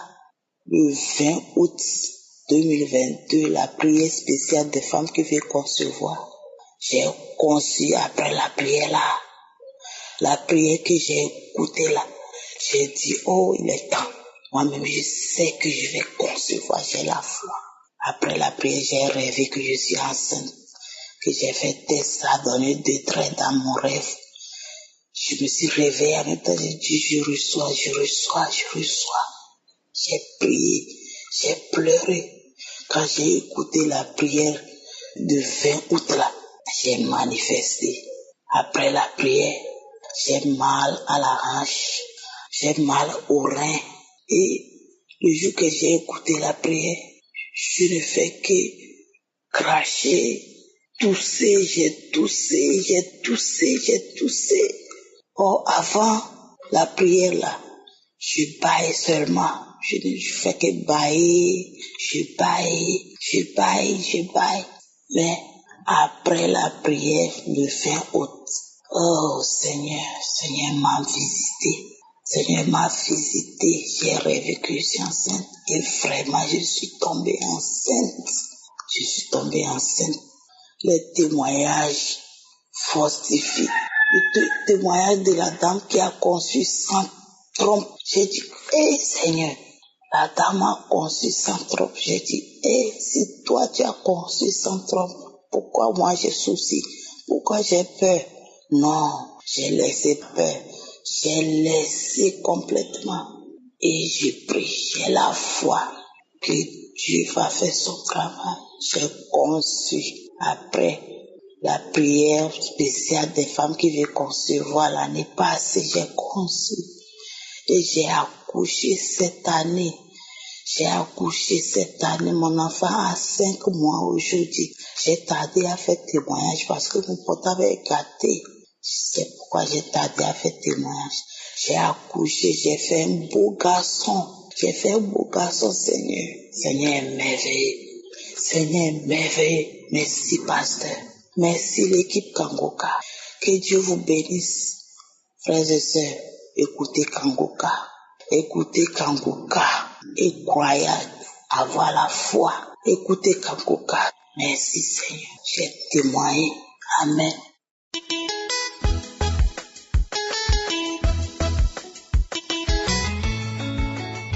le 20 août 2022, la prière spéciale des femmes qui veulent concevoir. J'ai conçu après la prière là. La prière que j'ai écoutée là. J'ai dit, oh, il est temps. Moi-même, je sais que je vais concevoir, j'ai la foi. Après la prière, j'ai rêvé que je suis enceinte. Que j'ai fait test, ça a donné 2 traits dans mon rêve. Je me suis réveillée en même temps, j'ai dit, je reçois. J'ai prié, j'ai pleuré. Quand j'ai écouté la prière de 20 août là, j'ai manifesté. Après la prière, j'ai mal à la hanche, j'ai mal au rein. Et le jour que j'ai écouté la prière, je ne fais que cracher. J'ai toussé. Oh, avant la prière là, je baille seulement. Je fais que bailler, je baille. Mais après la prière le 20 août, Oh Seigneur m'a visité. Seigneur m'a visité. J'ai rêvé que je suis enceinte. Et vraiment, je suis tombée enceinte. Je suis tombée enceinte. Les témoignages fortifient. Le témoignage de la dame qui a conçu sans trompe. J'ai dit, Seigneur, la dame a conçu sans trompe. J'ai dit, si toi tu as conçu sans trompe, pourquoi moi j'ai souci? Pourquoi j'ai peur? Non, j'ai laissé peur. J'ai laissé complètement. Et j'ai pris, j'ai la foi que Dieu va faire son travail. J'ai conçu. Après la prière spéciale des femmes qui veulent concevoir l'année passée, j'ai conçu. Et j'ai accouché cette année. Mon enfant a 5 mois aujourd'hui. J'ai tardé à faire témoignage parce que mon portable est gâté. C'est pourquoi j'ai tardé à faire témoignage. J'ai accouché, j'ai fait un beau garçon. Seigneur. Seigneur est merveilleux. Merci, pasteur. Merci, l'équipe Kangoka. Que Dieu vous bénisse. Frères et sœurs, écoutez Kangoka. Et croyez, avoir la foi. Écoutez Kangoka. Merci, Seigneur. J'ai témoigné. Amen.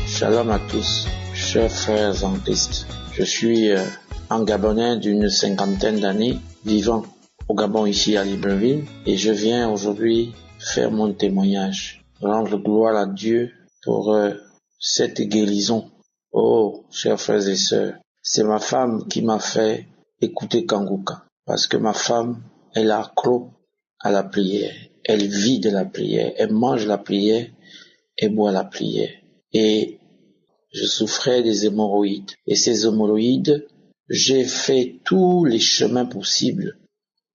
Shalom à tous, chers frères en Christ. Je suis un Gabonais d'une 50aine d'années, vivant au Gabon ici à Libreville, et je viens aujourd'hui faire mon témoignage, rendre gloire à Dieu pour cette guérison. Oh, chers frères et sœurs, c'est ma femme qui m'a fait écouter Kangoka, parce que ma femme, elle a accro à la prière, elle vit de la prière, elle mange la prière, elle boit la prière. Et je souffrais des hémorroïdes. Et ces hémorroïdes, j'ai fait tous les chemins possibles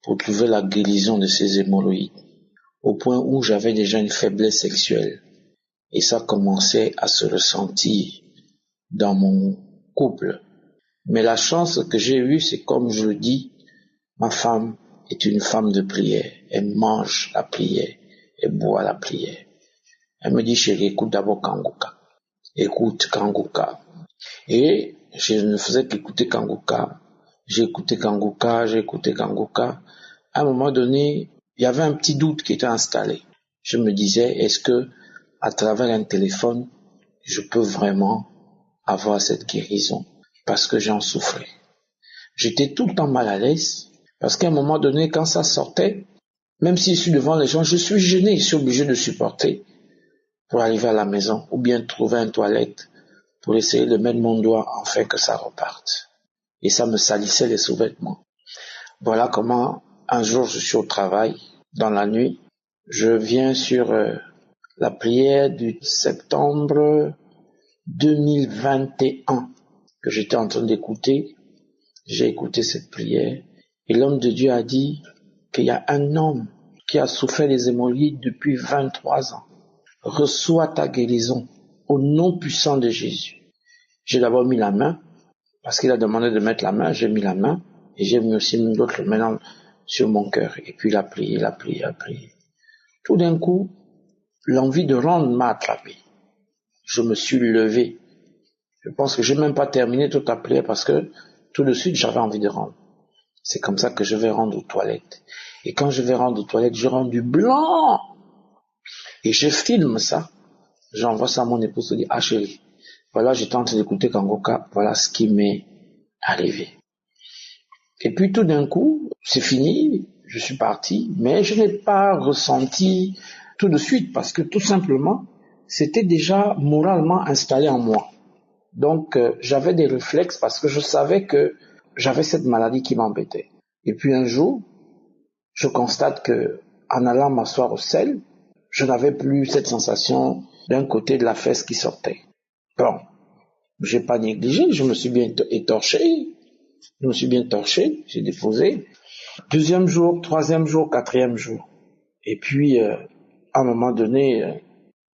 pour trouver la guérison de ces hémorroïdes, au point où j'avais déjà une faiblesse sexuelle. Et ça commençait à se ressentir dans mon couple. Mais la chance que j'ai eue, c'est comme je le dis, ma femme est une femme de prière. Elle mange la prière, elle boit la prière. Elle me dit, chérie, écoute d'abord Kangoka. Écoute Kangoka. Et je ne faisais qu'écouter Kangoka. J'ai écouté Kangoka. À un moment donné, il y avait un petit doute qui était installé. Je me disais, est-ce que, à travers un téléphone, je peux vraiment avoir cette guérison? Parce que j'en souffrais. J'étais tout le temps mal à l'aise. Parce qu'à un moment donné, quand ça sortait, même si je suis devant les gens, je suis gêné, je suis obligé de supporter pour arriver à la maison, ou bien trouver une toilette pour essayer de mettre mon doigt afin que ça reparte. Et ça me salissait les sous-vêtements. Voilà comment, un jour, je suis au travail, dans la nuit, je viens sur la prière du septembre 2021 que j'étais en train d'écouter. J'ai écouté cette prière, et l'homme de Dieu a dit qu'il y a un homme qui a souffert des hémorroïdes depuis 23 ans. Reçois ta guérison au nom puissant de Jésus. J'ai d'abord mis la main, parce qu'il a demandé de mettre la main, j'ai mis la main, et j'ai aussi mis l'autre main sur mon cœur, et puis il a prié. Tout d'un coup, l'envie de rendre m'a attrapé. Je me suis levé. Je pense que j'ai même pas terminé toute la prière, parce que tout de suite, j'avais envie de rendre. C'est comme ça que je vais rendre aux toilettes. Et quand je vais rendre aux toilettes, je rends du blanc. Et je filme ça, j'envoie ça à mon épouse, je dis, chérie, voilà, j'étais en train d'écouter Kangoka, voilà ce qui m'est arrivé. Et puis tout d'un coup, c'est fini, je suis parti, mais je n'ai pas ressenti tout de suite, parce que tout simplement, c'était déjà moralement installé en moi. Donc, j'avais des réflexes, parce que je savais que j'avais cette maladie qui m'embêtait. Et puis un jour, je constate que, en allant m'asseoir au sel, je n'avais plus cette sensation d'un côté de la fesse qui sortait. Bon, j'ai pas négligé, je me suis bien étorché, j'ai déposé. 2e jour, 3e jour, 4e jour. Et puis, à un moment donné,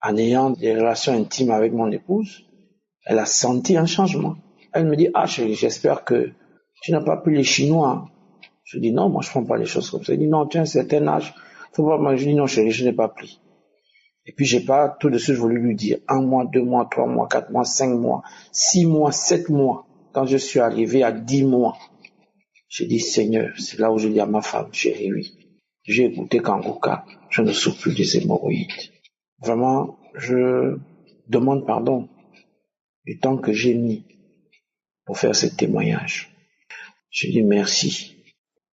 en ayant des relations intimes avec mon épouse, elle a senti un changement. Elle me dit, chérie, j'espère que tu n'as pas pris les Chinois. Je dis, non, moi je prends pas les choses comme ça. Elle dit, non, tu as un certain âge, Faut pas m'imaginer, non chérie, je n'ai pas pris. Et puis j'ai pas tout de suite voulu lui dire 1 mois, 2 mois, 3 mois, 4 mois, 5 mois, 6 mois, 7 mois. Quand je suis arrivé à 10 mois, j'ai dit Seigneur, c'est là où je dis à ma femme, chérie, oui, j'ai écouté Kanguka, je ne souffre plus des hémorroïdes. Vraiment, je demande pardon du temps que j'ai mis pour faire ce témoignage. Je dis merci.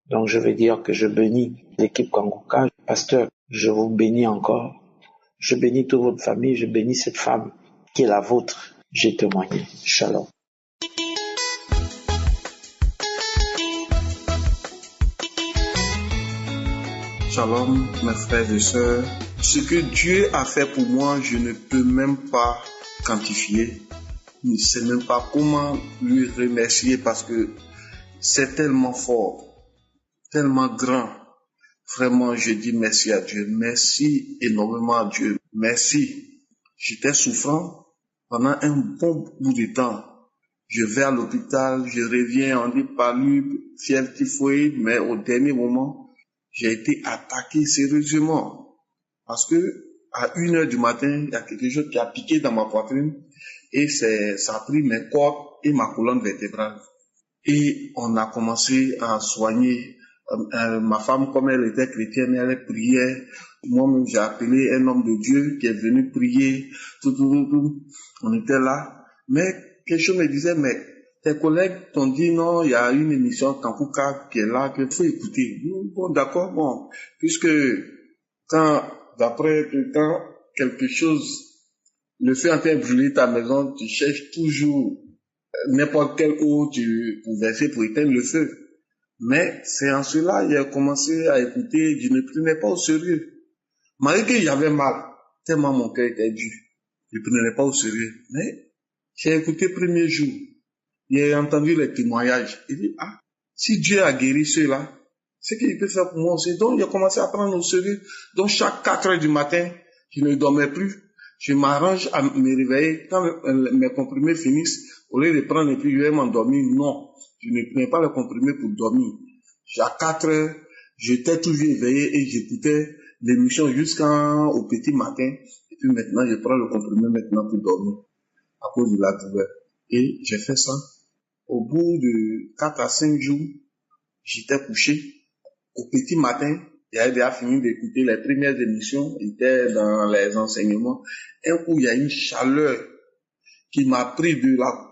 Donc je vais dire que je bénis l'équipe Kanguka. Pasteur, je vous bénis encore. Je bénis toute votre famille, je bénis cette femme qui est la vôtre. J'ai témoigné. Shalom. Shalom, mes frères et sœurs. Ce que Dieu a fait pour moi, je ne peux même pas quantifier. Je ne sais même pas comment lui remercier parce que c'est tellement fort, tellement grand. Vraiment, je dis merci à Dieu. Merci énormément à Dieu. Merci. J'étais souffrant pendant un bon bout de temps. Je vais à l'hôpital, je reviens, on dit palu, fièvre typhoïde, mais au dernier moment, j'ai été attaqué sérieusement. Parce que à 1h du matin, il y a quelque chose qui a piqué dans ma poitrine et ça a pris mes cordes et ma colonne vertébrale. Et on a commencé à soigner. Ma femme, comme elle était chrétienne, elle priait. Moi-même, j'ai appelé un homme de Dieu qui est venu prier. Tout. On était là. Mais quelque chose me disait, mais tes collègues t'ont dit non, il y a une émission Kanguka qui est là, qu'il faut écouter. Bon, d'accord, bon. Puisque quand quelque chose, le feu en train de brûler ta maison, tu cherches toujours n'importe quelle eau pour verser pour éteindre le feu. Mais c'est en cela j'ai commencé à écouter, je ne prenais pas au sérieux. Malgré qu'il y avait mal, tellement mon cœur était dur, je ne prenais pas au sérieux. Mais j'ai écouté le premier jour, j'ai entendu les témoignages. Il dit, si Dieu a guéri ceux-là, c'est qu'il peut faire pour moi aussi. Donc j'ai commencé à prendre au sérieux. Donc chaque 4h du matin, je ne dormais plus. Je m'arrange à me réveiller. Quand mes comprimés finissent, au lieu de prendre et puis je vais m'endormir, non. Je ne prenais pas le comprimé pour dormir. À 4h, j'étais toujours éveillé et j'écoutais l'émission jusqu'au petit matin. Et puis maintenant, je prends le comprimé maintenant pour dormir à cause de la douleur. Et j'ai fait ça. Au bout de 4 à 5 jours, j'étais couché. Au petit matin, j'avais déjà fini d'écouter les premières émissions. J'étais dans les enseignements. Un coup, il y a une chaleur qui m'a pris de là.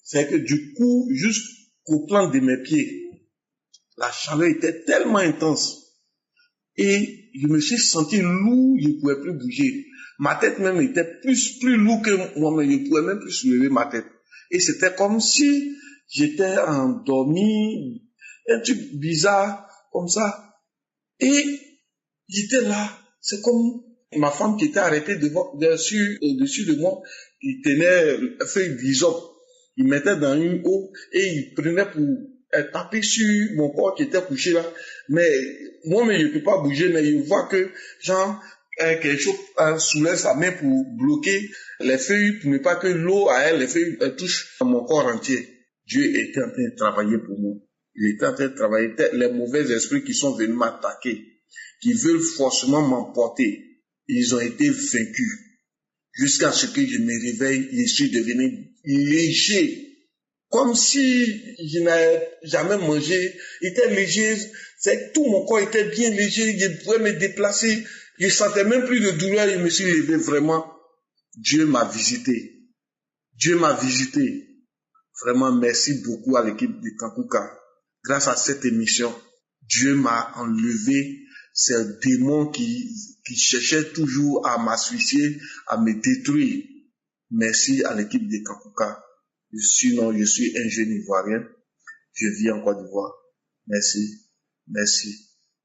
C'est que du coup, jusqu'au plan de mes pieds, la chaleur était tellement intense. Et je me suis senti lourd, je ne pouvais plus bouger. Ma tête même était plus lourde que moi-même, je ne pouvais même plus soulever ma tête. Et c'était comme si j'étais endormi, un truc bizarre, comme ça. Et j'étais là, c'est comme ma femme qui était arrêtée au-dessus de moi, il tenait une feuille d'hysope, il mettait dans une eau et il prenait pour taper sur mon corps qui était couché là. Mais moi-même, je ne peux pas bouger, mais je vois que quelque chose soulève sa main pour bloquer les feuilles, pour ne pas que l'eau à elle, les feuilles touchent mon corps entier. Dieu était en train de travailler pour moi. Il était en train de travailler. Les mauvais esprits qui sont venus m'attaquer, qui veulent forcément m'emporter, ils ont été vaincus. Jusqu'à ce que je me réveille, je suis devenu léger. Comme si je n'avais jamais mangé. Il était léger. Tout mon corps était bien léger. Je pouvais me déplacer. Je ne sentais même plus de douleur. Je me suis levé vraiment. Dieu m'a visité. Dieu m'a visité. Vraiment, merci beaucoup à l'équipe de Kanguka. Grâce à cette émission, Dieu m'a enlevé ces démons qui cherchaient toujours à m'asphyxier, à me détruire. Merci à l'équipe de Kanguka. Sinon, je suis un jeune Ivoirien. Je vis en Côte d'Ivoire. Merci. Merci.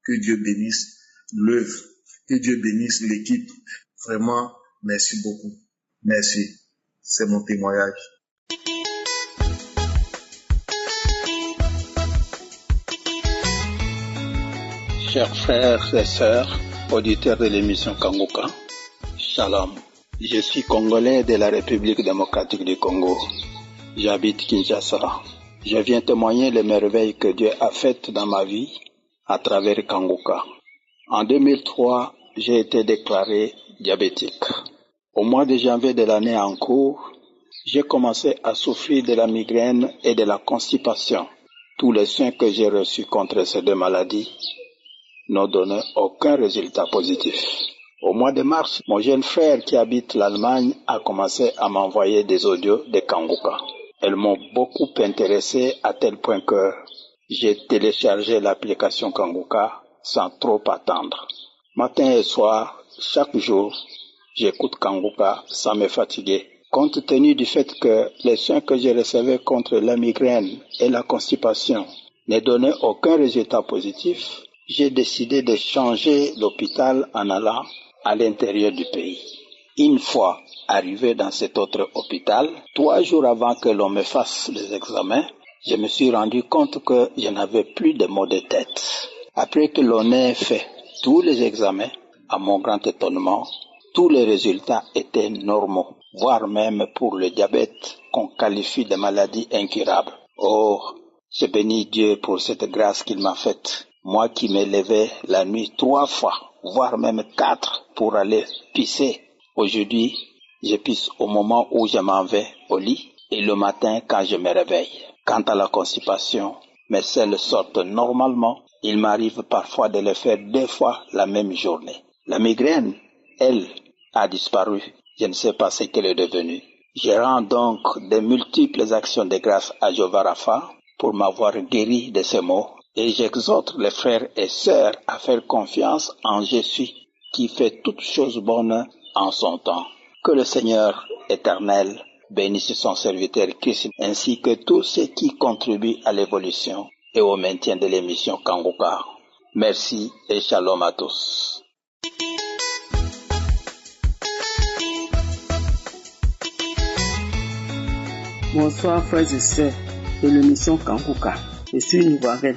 Que Dieu bénisse l'œuvre. Que Dieu bénisse l'équipe. Vraiment, merci beaucoup. Merci. C'est mon témoignage. Chers frères et sœurs, auditeurs de l'émission Kanguka, Shalom. Je suis Congolais de la République démocratique du Congo. J'habite Kinshasa. Je viens témoigner les merveilles que Dieu a faites dans ma vie à travers Kanguka. En 2003, j'ai été déclaré diabétique. Au mois de janvier de l'année en cours, j'ai commencé à souffrir de la migraine et de la constipation. Tous les soins que j'ai reçus contre ces deux maladies n'ont donné aucun résultat positif. Au mois de mars, mon jeune frère qui habite l'Allemagne a commencé à m'envoyer des audios de Kanguka. Elles m'ont beaucoup intéressé à tel point que j'ai téléchargé l'application Kanguka sans trop attendre. Matin et soir, chaque jour, j'écoute Kanguka sans me fatiguer. Compte tenu du fait que les soins que je recevais contre la migraine et la constipation ne donnaient aucun résultat positif, j'ai décidé de changer d'hôpital en allant à l'intérieur du pays. Une fois arrivé dans cet autre hôpital, 3 jours avant que l'on me fasse les examens, je me suis rendu compte que je n'avais plus de maux de tête. Après que l'on ait fait tous les examens, à mon grand étonnement, tous les résultats étaient normaux, voire même pour le diabète qu'on qualifie de maladie incurable. Oh, je bénis Dieu pour cette grâce qu'il m'a faite. Moi qui me levais la nuit 3 fois, voire même 4 pour aller pisser. Aujourd'hui, je pisse au moment où je m'en vais au lit et le matin quand je me réveille. Quant à la constipation, mes selles sortent normalement. Il m'arrive parfois de le faire 2 fois la même journée. La migraine, elle, a disparu. Je ne sais pas ce qu'elle est devenue. Je rends donc de multiples actions de grâce à Jéhovah Rapha pour m'avoir guéri de ces maux. Et j'exhorte les frères et sœurs à faire confiance en Jésus qui fait toutes choses bonnes en son temps. Que le Seigneur éternel bénisse son serviteur Christ ainsi que tous ceux qui contribuent à l'évolution et au maintien de l'émission Kanguka. Merci et shalom à tous. Bonsoir frères et sœurs de l'émission Kanguka. Je suis une Ivoirienne.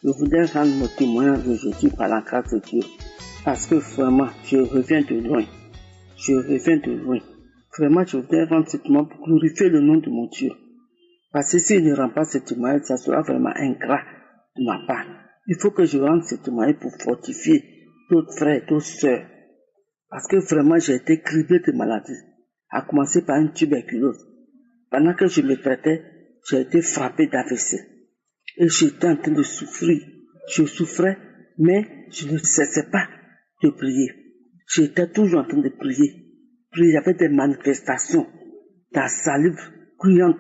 Je voudrais rendre mon témoignage aujourd'hui par la grâce de Dieu. Parce que vraiment, je reviens de loin. Vraiment, je voudrais rendre ce témoignage pour glorifier le nom de mon Dieu. Parce que s'il ne rend pas ce témoignage, ça sera vraiment ingrat de ma part. Il faut que je rende ce témoignage pour fortifier d'autres frères, d'autres sœurs. Parce que vraiment, j'ai été criblé de maladies. À commencer par une tuberculose. Pendant que je me traitais, j'ai été frappé d'AVC. Et j'étais en train de souffrir. Je souffrais, mais je ne cessais pas de prier. J'étais toujours en train de prier. Puis il y avait des manifestations, la salive bruyante,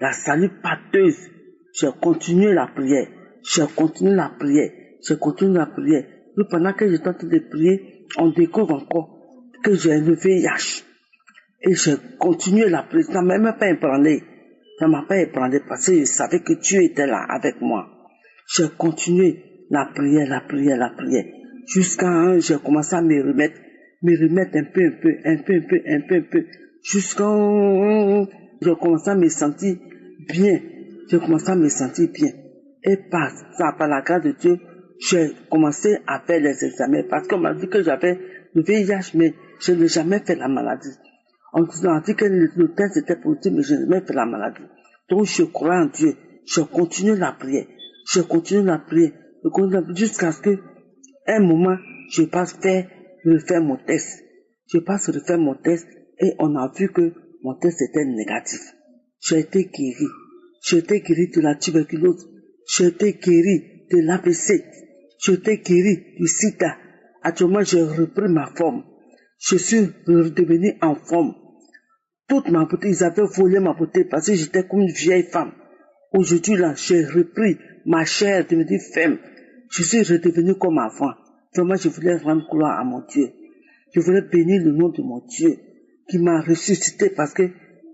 la salive pâteuse. J'ai continué la prière. Puis pendant que j'étais en train de prier, on découvre encore que j'ai le VIH. Et j'ai continué la prière. Ça ne m'a pas ébranlé. Parce que je savais que Dieu était là avec moi. J'ai continué la prière. Jusqu'à j'ai commencé à me remettre un peu. Jusqu'à j'ai commencé à me sentir bien. Et par la grâce de Dieu, j'ai commencé à faire les examens. Parce qu'on m'a dit que j'avais le VIH, mais je n'ai jamais fait la maladie. On a dit que le test était positif, mais je n'ai jamais fait la maladie. Donc je crois en Dieu. Je continue la prière. Jusqu'à ce que, un moment, je passe refaire mon test. Et on a vu que mon test était négatif. J'ai été guéri. De la tuberculose. J'ai été guéri de l'AVC. J'ai été guéri du sida. Actuellement, j'ai repris ma forme. Je suis redevenu en forme. Toute ma beauté, ils avaient volé ma beauté parce que j'étais comme une vieille femme. Aujourd'hui, là, j'ai repris ma chair devenue femme. Je suis redevenu comme avant. Vraiment, je voulais rendre gloire à mon Dieu. Je voulais bénir le nom de mon Dieu qui m'a ressuscité parce que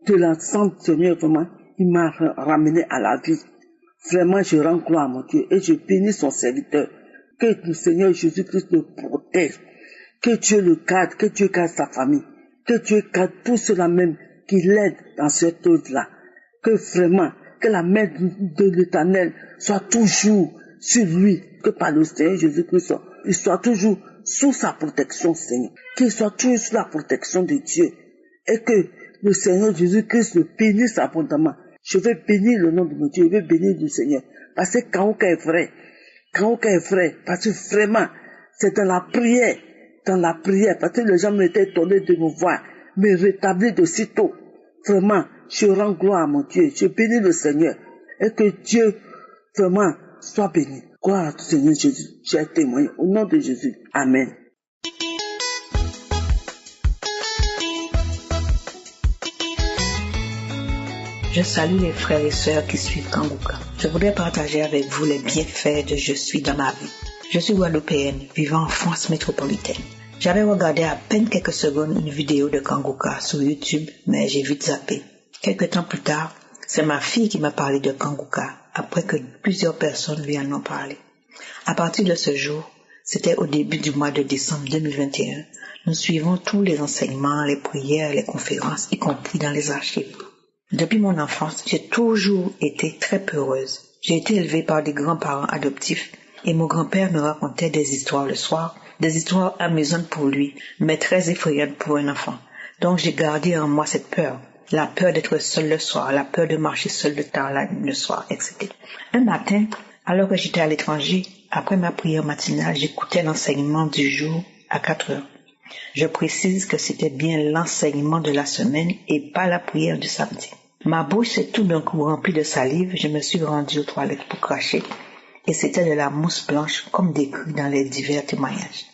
de la sang du Seigneur, vraiment, il m'a ramené à la vie. Vraiment, je rends gloire à mon Dieu et je bénis son serviteur. Que le Seigneur Jésus-Christ le protège. Que Dieu le garde, que Dieu garde sa famille. Que Dieu garde tout cela même qui l'aide dans cette œuvre-là. Que vraiment, que la main de l'Éternel soit toujours sur lui. Que par le Seigneur Jésus-Christ, il soit toujours sous sa protection, Seigneur. Qu'il soit toujours sous la protection de Dieu. Et que le Seigneur Jésus-Christ le bénisse abondamment. Je vais bénir le nom de mon Dieu. Je vais bénir le Seigneur. Parce que Kanguka est vrai. Parce que vraiment, C'est dans la prière, parce que les gens m'étaient étonnés de me voir, me rétablir de sitôt. Vraiment, je rends gloire à mon Dieu, je bénis le Seigneur, et que Dieu, vraiment, soit béni. Gloire à ton Seigneur Jésus, j'ai témoigné au nom de Jésus. Amen. Je salue les frères et sœurs qui suivent Kanguka. Je voudrais partager avec vous les bienfaits de Je suis dans ma vie. Je suis guadeloupéenne, vivant en France métropolitaine. J'avais regardé à peine quelques secondes une vidéo de Kanguka sur YouTube, mais j'ai vite zappé. Quelques temps plus tard, c'est ma fille qui m'a parlé de Kanguka, après que plusieurs personnes lui en ont parlé. À partir de ce jour, c'était au début du mois de décembre 2021, nous suivons tous les enseignements, les prières, les conférences, y compris dans les archives. Depuis mon enfance, j'ai toujours été très peureuse. J'ai été élevée par des grands-parents adoptifs et mon grand-père me racontait des histoires le soir, des histoires amusantes pour lui, mais très effrayantes pour un enfant. Donc j'ai gardé en moi cette peur. La peur d'être seule le soir, la peur de marcher seule le tard le soir, etc. Un matin, alors que j'étais à l'étranger, après ma prière matinale, j'écoutais l'enseignement du jour à 4 heures. Je précise que c'était bien l'enseignement de la semaine et pas la prière du samedi. Ma bouche s'est tout d'un coup remplie de salive, je me suis rendue aux toilettes pour cracher et c'était de la mousse blanche comme décrit dans les divers témoignages.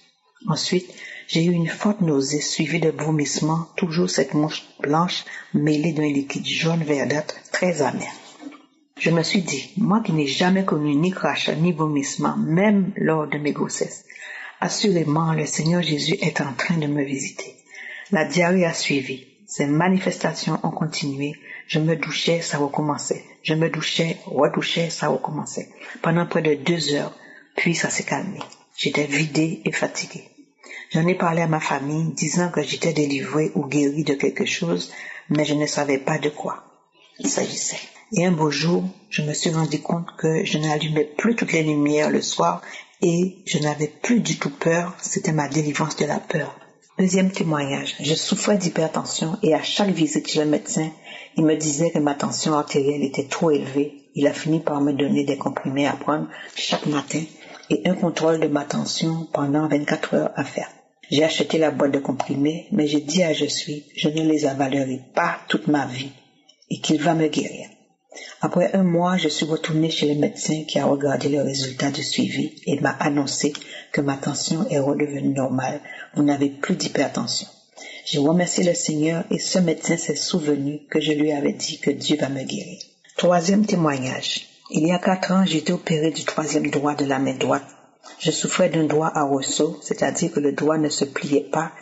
Ensuite, j'ai eu une forte nausée suivie de vomissements, toujours cette mousse blanche mêlée d'un liquide jaune verdâtre très amer. Je me suis dit, moi qui n'ai jamais connu ni crachat ni vomissement, même lors de mes grossesses, assurément le Seigneur Jésus est en train de me visiter. La diarrhée a suivi, ces manifestations ont continué, je me douchais, ça recommençait, je me douchais, redouchais, ça recommençait, pendant près de 2 heures, puis ça s'est calmé. J'étais vidée et fatiguée. J'en ai parlé à ma famille, disant que j'étais délivrée ou guérie de quelque chose, mais je ne savais pas de quoi il s'agissait. Et un beau jour, je me suis rendu compte que je n'allumais plus toutes les lumières le soir et je n'avais plus du tout peur, c'était ma délivrance de la peur. Deuxième témoignage, je souffrais d'hypertension et à chaque visite chez le médecin, il me disait que ma tension artérielle était trop élevée. Il a fini par me donner des comprimés à prendre chaque matin et un contrôle de ma tension pendant 24 heures à faire. J'ai acheté la boîte de comprimés, mais j'ai dit à je ne les avalerai pas toute ma vie et qu'il va me guérir. Après 1 mois, je suis retournée chez le médecin qui a regardé le résultat du suivi et m'a annoncé que ma tension est redevenue normale. Vous n'avez plus d'hypertension. J'ai remercié le Seigneur et ce médecin s'est souvenu que je lui avais dit que Dieu va me guérir. Troisième témoignage. Il y a 4 ans, j'ai été opérée du 3e doigt de la main droite. Je souffrais d'un doigt à ressaut, c'est-à-dire que le doigt ne se pliait pas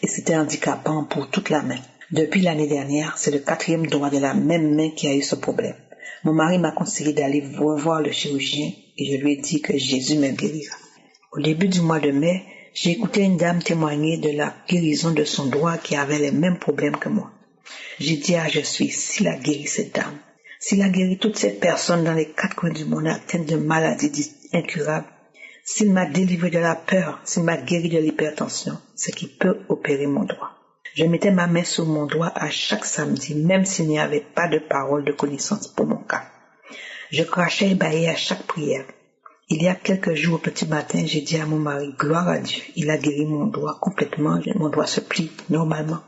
et c'était handicapant pour toute la main. Depuis l'année dernière, c'est le 4e doigt de la même main qui a eu ce problème. Mon mari m'a conseillé d'aller revoir le chirurgien et je lui ai dit que Jésus me guérira. Au début du mois de mai, j'ai écouté une dame témoigner de la guérison de son doigt qui avait les mêmes problèmes que moi. J'ai dit à s'il a guéri cette dame, s'il a guéri toutes ces personnes dans les 4 coins du monde atteintes de maladies incurables, s'il m'a délivré de la peur, s'il m'a guéri de l'hypertension, c'est qu'il peut opérer mon doigt. Je mettais ma main sur mon doigt à chaque samedi, même s'il n'y avait pas de parole de connaissance pour mon cas. Je crachais et bâillais à chaque prière. Il y a quelques jours au petit matin, j'ai dit à mon mari, gloire à Dieu, il a guéri mon doigt complètement, mon doigt se plie normalement.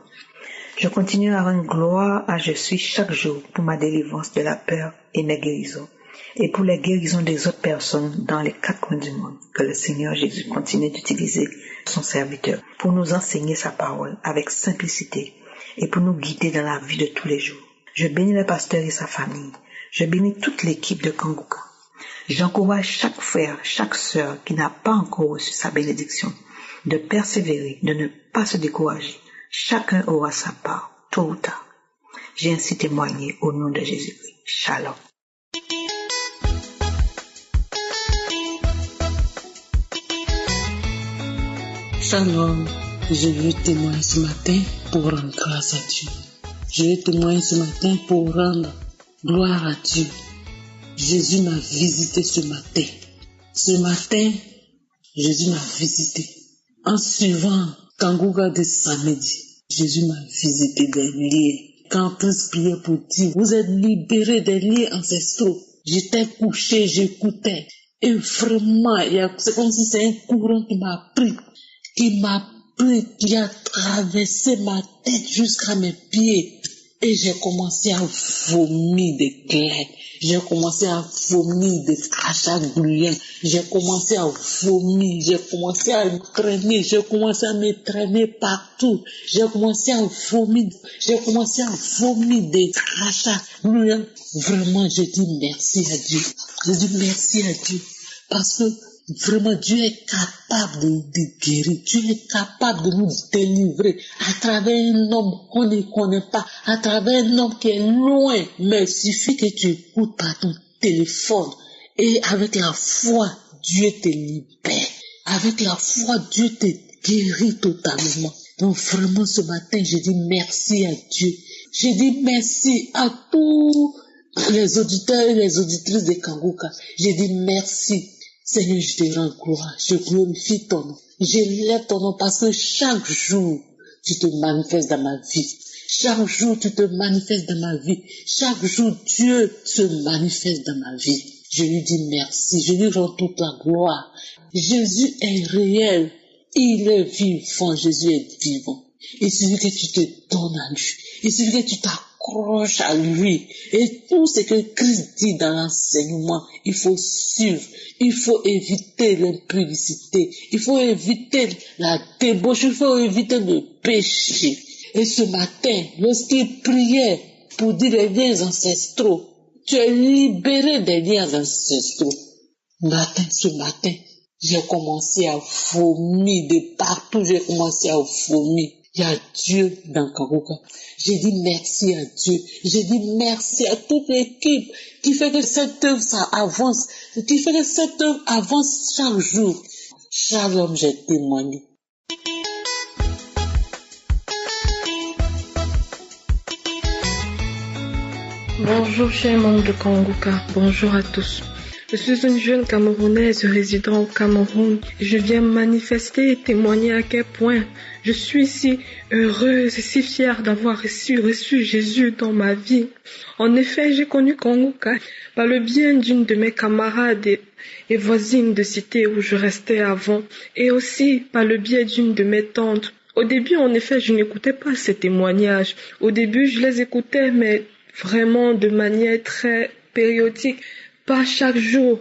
Je continue à rendre gloire à chaque jour pour ma délivrance de la peur et mes guérisons, et pour les guérisons des autres personnes dans les 4 coins du monde, que le Seigneur Jésus continue d'utiliser son serviteur pour nous enseigner sa parole avec simplicité et pour nous guider dans la vie de tous les jours. Je bénis le pasteur et sa famille. Je bénis toute l'équipe de Kanguka. J'encourage chaque frère, chaque sœur qui n'a pas encore reçu sa bénédiction de persévérer, de ne pas se décourager. Chacun aura sa part, tôt ou tard. J'ai ainsi témoigné au nom de Jésus-Christ. Shalom. Shalom, je veux témoigner ce matin pour rendre grâce à Dieu. Je veux témoigner ce matin pour rendre gloire à Dieu. Jésus m'a visité ce matin. Ce matin, Jésus m'a visité. En suivant Kanguka de samedi, Jésus m'a visité des liens. Quand Prince priait pour dire, vous êtes libérés des liens ancestraux. J'étais couché, j'écoutais. Et vraiment, c'est comme si c'est un courant qui m'a pris, qui a traversé ma tête jusqu'à mes pieds. Et j'ai commencé à vomir des clairs. J'ai commencé à vomir des crachats bouillants. J'ai commencé à vomir. J'ai commencé à me traîner partout. J'ai commencé à vomir des crachats bouillants. Vraiment, je dis merci à Dieu. Parce que vraiment, Dieu est capable de guérir. Dieu est capable de nous délivrer à travers un homme qu'on ne connaît pas, à travers un homme qui est loin. Mais il suffit que tu écoutes par ton téléphone. Et avec la foi, Dieu te libère. Avec la foi, Dieu te guérit totalement. Donc vraiment, ce matin, je dis merci à Dieu. Je dis merci à tous les auditeurs et les auditrices de Kanguka. Je dis merci. Seigneur, je te rends gloire, je glorifie ton nom, je lève ton nom parce que chaque jour, tu te manifestes dans ma vie. Chaque jour, tu te manifestes dans ma vie. Chaque jour, Dieu se manifeste dans ma vie. Je lui dis merci, je lui rends toute la gloire. Jésus est réel, il est vivant, Jésus est vivant. Il suffit que tu te donnes à lui, il suffit que tu t'accroches à lui. Et tout ce que Christ dit dans l'enseignement, il faut suivre. Il faut éviter l'impudicité, il faut éviter la débauche, il faut éviter le péché. Et ce matin, lorsqu'il priait pour dire les liens ancestraux, tu es libéré des liens ancestraux. Ce matin, j'ai commencé à vomir de partout, j'ai commencé à vomir. Il y a Dieu dans Kanguka. J'ai dit merci à Dieu. J'ai dit merci à toute l'équipe qui fait que cette œuvre, ça avance. Qui fait que cette œuvre avance chaque jour. Shalom, j'ai témoigné. Bonjour, chers membres de Kanguka. Bonjour à tous. Je suis une jeune Camerounaise résidant au Cameroun. Je viens manifester et témoigner à quel point je suis si heureuse et si fière d'avoir reçu Jésus dans ma vie. En effet, j'ai connu Kanguka par le bien d'une de mes camarades et voisines de cité où je restais avant, et aussi par le biais d'une de mes tantes. Au début, en effet, je n'écoutais pas ces témoignages. Au début, je les écoutais, mais vraiment de manière très périodique. Pas chaque jour,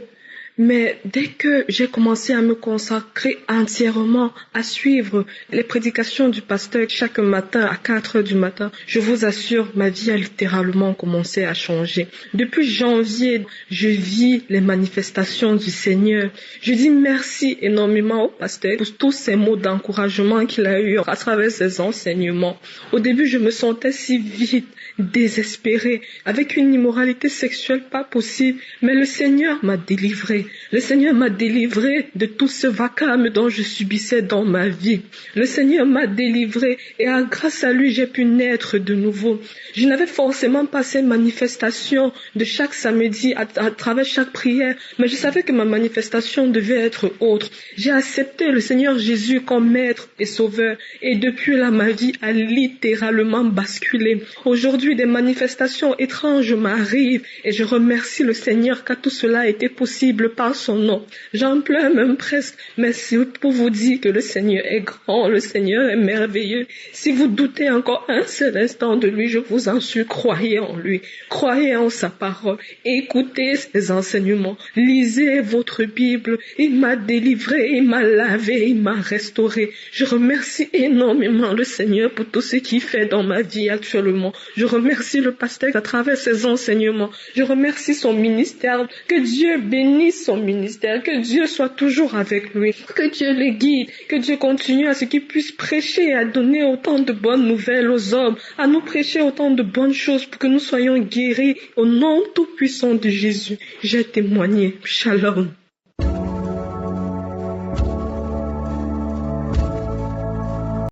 mais dès que j'ai commencé à me consacrer entièrement à suivre les prédications du pasteur chaque matin à 4 heures du matin, je vous assure, ma vie a littéralement commencé à changer. Depuis janvier, je vis les manifestations du Seigneur. Je dis merci énormément au pasteur pour tous ces mots d'encouragement qu'il a eu à travers ses enseignements. Au début, je me sentais si vide, désespérée, avec une immoralité sexuelle pas possible, mais le Seigneur m'a délivrée. Le Seigneur m'a délivrée de tout ce vacarme dont je subissais dans ma vie. Le Seigneur m'a délivrée et grâce à lui, j'ai pu naître de nouveau. Je n'avais forcément pas ces manifestations de chaque samedi à travers chaque prière, mais je savais que ma manifestation devait être autre. J'ai accepté le Seigneur Jésus comme maître et sauveur et depuis là, ma vie a littéralement basculé. Aujourd'hui, des manifestations étranges m'arrivent et je remercie le Seigneur car tout cela a été possible par son nom. J'en pleure même presque, mais c'est pour vous dire que le Seigneur est grand, le Seigneur est merveilleux. Si vous doutez encore un seul instant de lui, je vous en supplie, croyez en lui, croyez en sa parole, écoutez ses enseignements, lisez votre Bible. Il m'a délivré, il m'a lavé, il m'a restauré. Je remercie énormément le Seigneur pour tout ce qu'il fait dans ma vie actuellement. Je remercie le pasteur à travers ses enseignements. Je remercie son ministère. Que Dieu bénisse son ministère. Que Dieu soit toujours avec lui. Que Dieu le guide. Que Dieu continue à ce qu'il puisse prêcher et à donner autant de bonnes nouvelles aux hommes. À nous prêcher autant de bonnes choses pour que nous soyons guéris au nom tout puissant de Jésus. J'ai témoigné. Shalom.